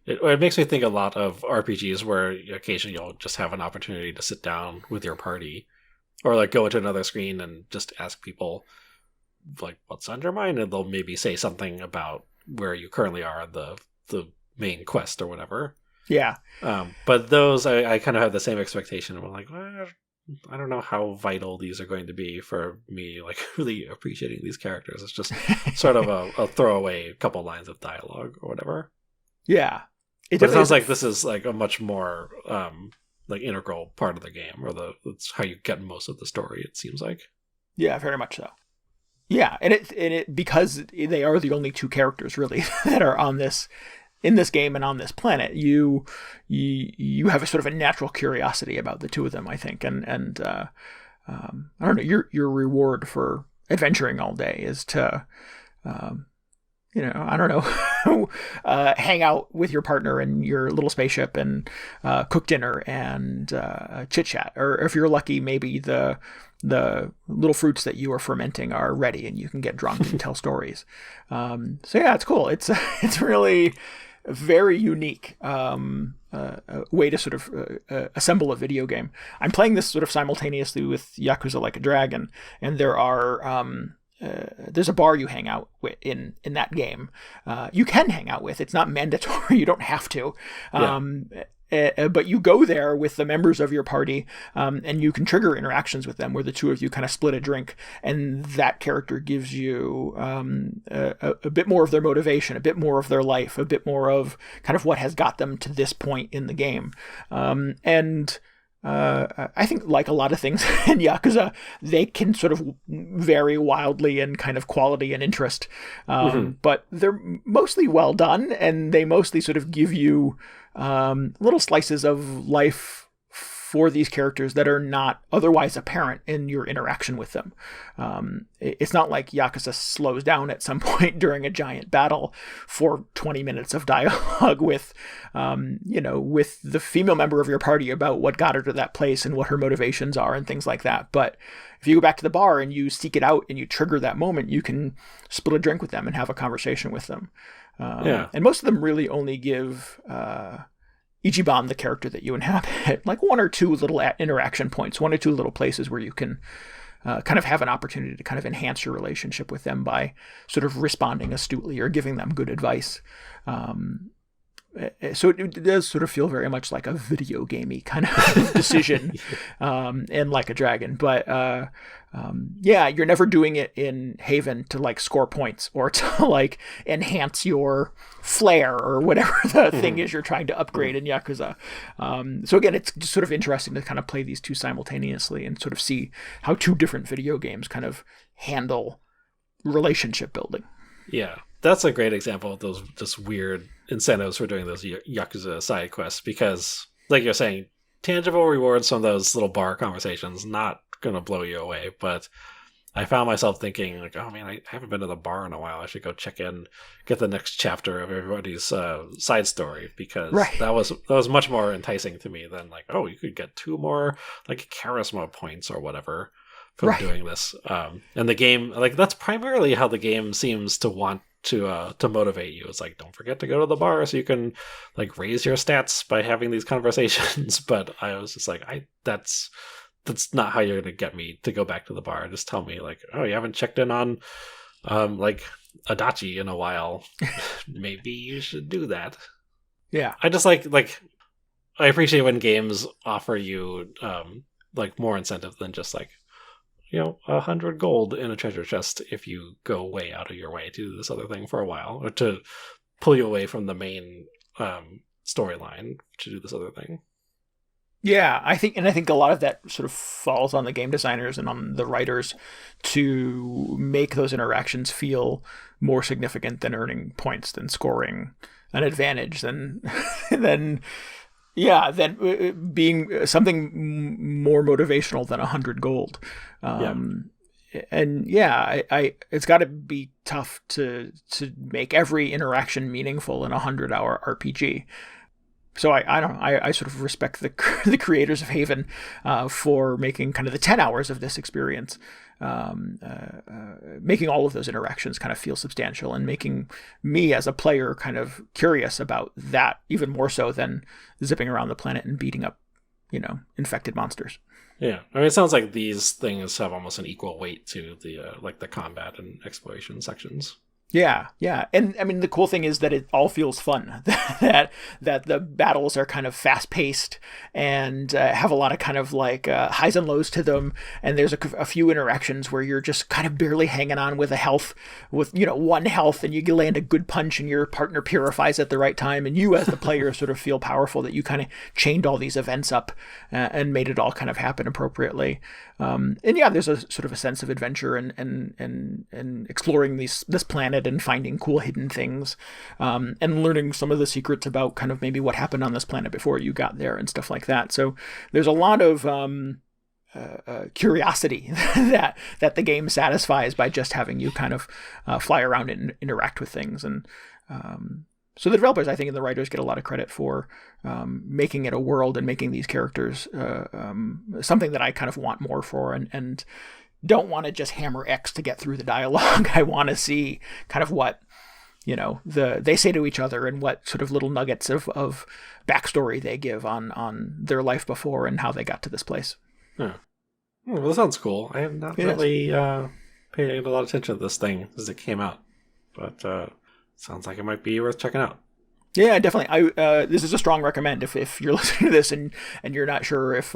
it makes me think a lot of RPGs where occasionally you'll just have an opportunity to sit down with your party or like go into another screen and just ask people like, what's on your mind? And they'll maybe say something about where you currently are on the main quest or whatever. Yeah. But those, I kind of have the same expectation. I'm like, well, I don't know how vital these are going to be for me, like really appreciating these characters. It's just sort of a throwaway couple lines of dialogue or whatever. Yeah. But it sounds like this is like a much more like integral part of the game, or it's how you get most of the story, it seems like. Yeah, very much so. Yeah, and it because they are the only two characters really that are in this game and on this planet, you have a sort of a natural curiosity about the two of them, I think, and I don't know, your reward for adventuring all day is to, I don't know, hang out with your partner in your little spaceship and cook dinner and chit chat. Or if you're lucky, maybe the little fruits that you are fermenting are ready and you can get drunk and tell stories. So yeah, it's cool. It's really very unique way to sort of assemble a video game. I'm playing this sort of simultaneously with Yakuza Like a Dragon, and there are there's a bar you hang out with in that game. You can hang out with. It's not mandatory. You don't have to. But you go there with the members of your party, and you can trigger interactions with them where the two of you kind of split a drink, and that character gives you a bit more of their motivation, a bit more of their life, a bit more of kind of what has got them to this point in the game. I think, like a lot of things in Yakuza, they can sort of vary wildly in kind of quality and interest, but they're mostly well done, and they mostly sort of give you little slices of life for these characters that are not otherwise apparent in your interaction with them. It's not like Yakuza slows down at some point during a giant battle for 20 minutes of dialogue with the female member of your party about what got her to that place and what her motivations are and things like that. But if you go back to the bar and you seek it out and you trigger that moment, you can split a drink with them and have a conversation with them. And most of them really only give Ichiban, the character that you inhabit, like one or two little interaction points, one or two little places where you can kind of have an opportunity to kind of enhance your relationship with them by sort of responding astutely or giving them good advice. So it does sort of feel very much like a video gamey kind of decision in Like a Dragon. But you're never doing it in Haven to like score points or to like enhance your flair or whatever the thing is you're trying to upgrade in Yakuza. So again, it's just sort of interesting to kind of play these two simultaneously and sort of see how two different video games kind of handle relationship building. Yeah, that's a great example of those just weird incentives for doing those Yakuza side quests, because, like you're saying, tangible rewards from those little bar conversations, not going to blow you away. But I found myself thinking, like, oh man, I haven't been to the bar in a while. I should go check in, get the next chapter of everybody's side story, because that was much more enticing to me than like, oh, you could get 2 more like charisma points or whatever from doing this. And the game, like, that's primarily how the game seems to want to motivate you. It's like, don't forget to go to the bar so you can like raise your stats by having these conversations. But I was just like, that's not how you're going to get me to go back to the bar. Just tell me like, oh, you haven't checked in on like Adachi in a while. Maybe you should do that. Yeah. I just like I appreciate when games offer you like more incentive than just like, 100 gold in a treasure chest if you go way out of your way to do this other thing for a while, or to pull you away from the main storyline to do this other thing. Yeah, I think a lot of that sort of falls on the game designers and on the writers to make those interactions feel more significant than earning points, than scoring an advantage, than being something more motivational than 100 gold. And it's got to be tough to make every interaction meaningful in a 100-hour RPG. So I sort of respect the creators of Haven for making kind of the 10 hours of this experience, making all of those interactions kind of feel substantial and making me as a player kind of curious about that even more so than zipping around the planet and beating up, infected monsters. Yeah, I mean, it sounds like these things have almost an equal weight to the like the combat and exploration sections. Yeah. And I mean, the cool thing is that it all feels fun, that the battles are kind of fast paced and have a lot of kind of like highs and lows to them. And there's a few interactions where you're just kind of barely hanging on with one health, and you land a good punch and your partner purifies at the right time. And you as the player sort of feel powerful that you kind of chained all these events up and made it all kind of happen appropriately. There's a sort of a sense of adventure and exploring this planet and finding cool hidden things, and learning some of the secrets about kind of maybe what happened on this planet before you got there and stuff like that. So there's a lot of curiosity that the game satisfies by just having you kind of fly around and interact with things. And so the developers, I think, and the writers get a lot of credit for making it a world and making these characters something that I kind of want more for, and don't want to just hammer X to get through the dialogue. I want to see kind of what they say to each other and what sort of little nuggets of backstory they give on their life before and how they got to this place. Well, that sounds cool. I have not really paid a lot of attention to this thing as it came out, but sounds like it might be worth checking out. Yeah, definitely. This is a strong recommend if you're listening to this and you're not sure if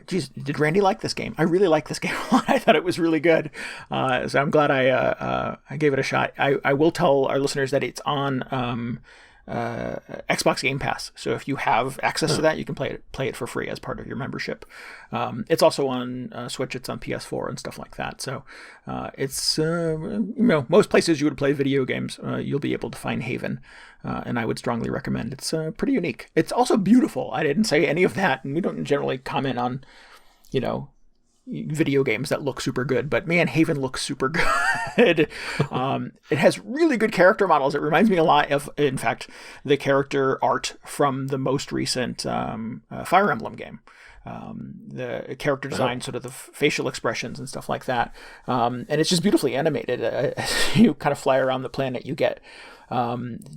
geez, did Randy like this game? I really like this game a lot. I thought it was really good. So I'm glad I gave it a shot. I will tell our listeners that it's on Xbox Game Pass. So if you have access to that, you can play it for free as part of your membership. It's also on Switch. It's on PS4 and stuff like that. So it's most places you would play video games, you'll be able to find Haven, and I would strongly recommend. It's pretty unique. It's also beautiful. I didn't say any of that, and we don't generally comment on video games that look super good, but man, Haven looks super good. It has really good character models. It reminds me a lot of, in fact, the character art from the most recent Fire Emblem game. The character design, sort of the facial expressions and stuff like that. And it's just beautifully animated. You kind of fly around the planet, you get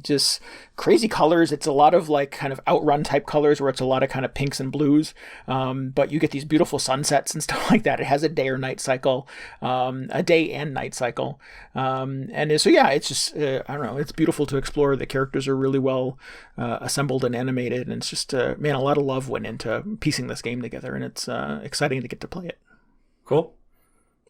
just crazy colors. It's a lot of like kind of Outrun type colors where it's a lot of kind of pinks and blues, but you get these beautiful sunsets and stuff like that. It has a day or night cycle, a day and night cycle, and so it's just I don't know, it's beautiful to explore. The characters are really well assembled and animated, and it's just a lot of love went into piecing this game together, and it's exciting to get to play it. Cool.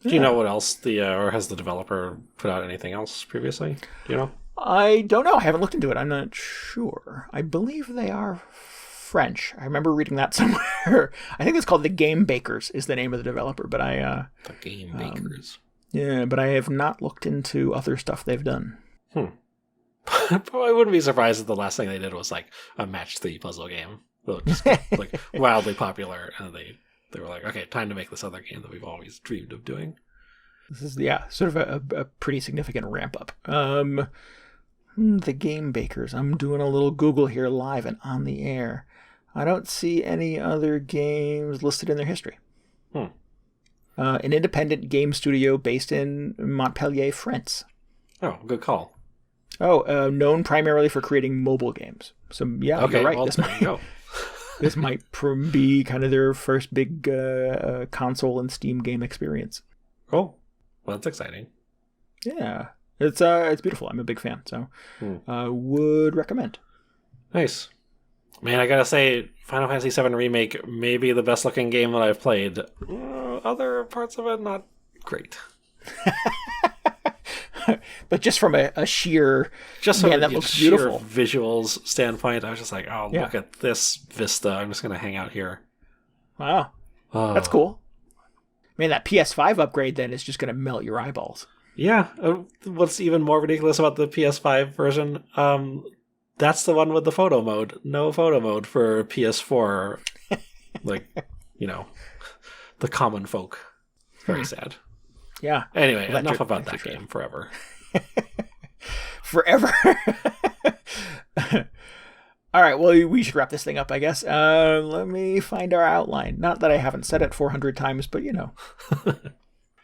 Do you know what else or has the developer put out anything else previously? Do you know? I don't know. I haven't looked into it. I'm not sure. I believe they are French. I remember reading that somewhere. I think it's called The Game Bakers is the name of the developer, but The Game Bakers. Yeah, but I have not looked into other stuff they've done. I wouldn't be surprised if the last thing they did was like a match 3 puzzle game. Just like wildly popular, and they were like, okay, time to make this other game that we've always dreamed of doing. This is sort of a pretty significant ramp up. The Game Bakers. I'm doing a little Google here live and on the air. I don't see any other games listed in their history. An independent game studio based in Montpellier, France. Oh, good call. Known primarily for creating mobile games. So yeah, okay, you're right. Well, This might be kind of their first big console and Steam game experience. Cool. Well, that's exciting. Yeah. It's beautiful. I'm a big fan, so would recommend. Nice. Man, I gotta say, Final Fantasy VII Remake may be the best looking game that I've played. Other parts of it, not great. But just from a sheer... Just from that looks beautiful. Visuals standpoint, I was just like, look at this vista. I'm just gonna hang out here. Wow. That's cool. Man, that PS5 upgrade then is just gonna melt your eyeballs. Yeah. What's even more ridiculous about the PS5 version, that's the one with the photo mode. No photo mode for PS4. The common folk. Very sad. Yeah. Anyway, enough about that game forever. Forever. All right, well, we should wrap this thing up, I guess. Let me find our outline. Not that I haven't said it 400 times, but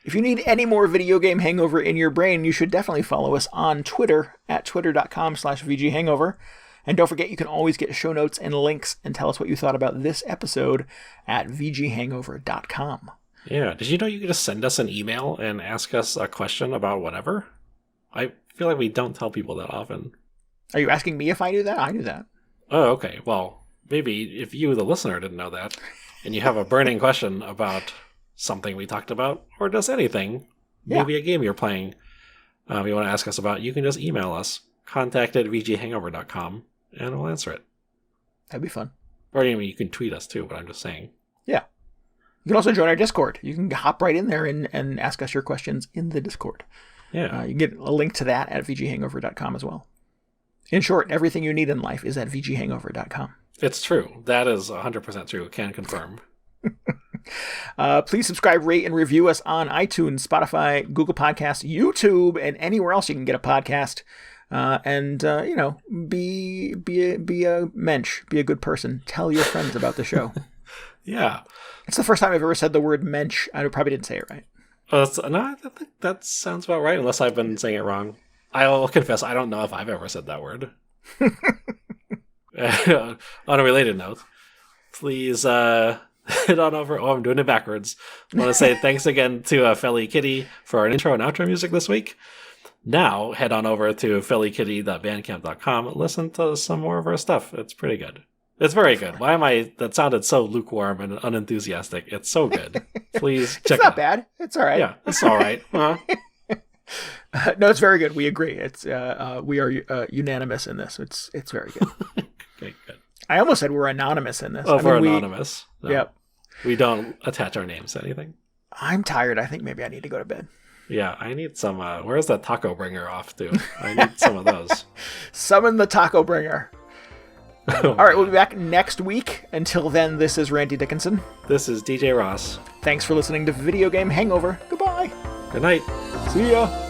If you need any more video game hangover in your brain, you should definitely follow us on Twitter at twitter.com/VGHangover. And don't forget, you can always get show notes and links and tell us what you thought about this episode at VGHangover.com. Yeah. Did you know you could just send us an email and ask us a question about whatever? I feel like we don't tell people that often. Are you asking me if I do that? I do that. Oh, okay. Well, maybe if you, the listener, didn't know that, and you have a burning question about something we talked about, or just anything, maybe a game you're playing, you want to ask us about, you can just email us, contact@vghangover.com, and we'll answer it. That'd be fun. Or you can tweet us too, but I'm just saying. Yeah. You can also join our Discord. You can hop right in there and ask us your questions in the Discord. Yeah. You can get a link to that at VGHangover.com as well. In short, everything you need in life is at VGHangover.com. It's true. That is 100% true. Can confirm. Please subscribe, rate, and review us on iTunes, Spotify, Google Podcasts, YouTube, and anywhere else you can get a podcast. And be a mensch, be a good person. Tell your friends about the show. Yeah. It's the first time I've ever said the word mensch. I probably didn't say it right. No, I think that sounds about right, unless I've been saying it wrong. I'll confess, I don't know if I've ever said that word. On a related note, please head on over. Oh, I'm doing it backwards. I want to say thanks again to Felly Kitty for our intro and outro music this week. Now, head on over to fellykitty.bandcamp.com and listen to some more of our stuff. It's pretty good. It's very good. That sounded so lukewarm and unenthusiastic. It's so good. Please check it out. It's not bad. It's all right. Yeah, it's all right. No, it's very good. We agree. It's we are unanimous in this. It's very good. Okay, good. I almost said we're anonymous in this. Oh, we're anonymous. No, yep. We don't attach our names to anything. I'm tired. I think maybe I need to go to bed. Yeah, I need some. Where's that Tacobringer off to? I need some of those. Summon the Tacobringer. All right, we'll be back next week. Until then, this is Randy Dickinson. This is DJ Ross. Thanks for listening to Video Game Hangover. Goodbye. Good night. See ya.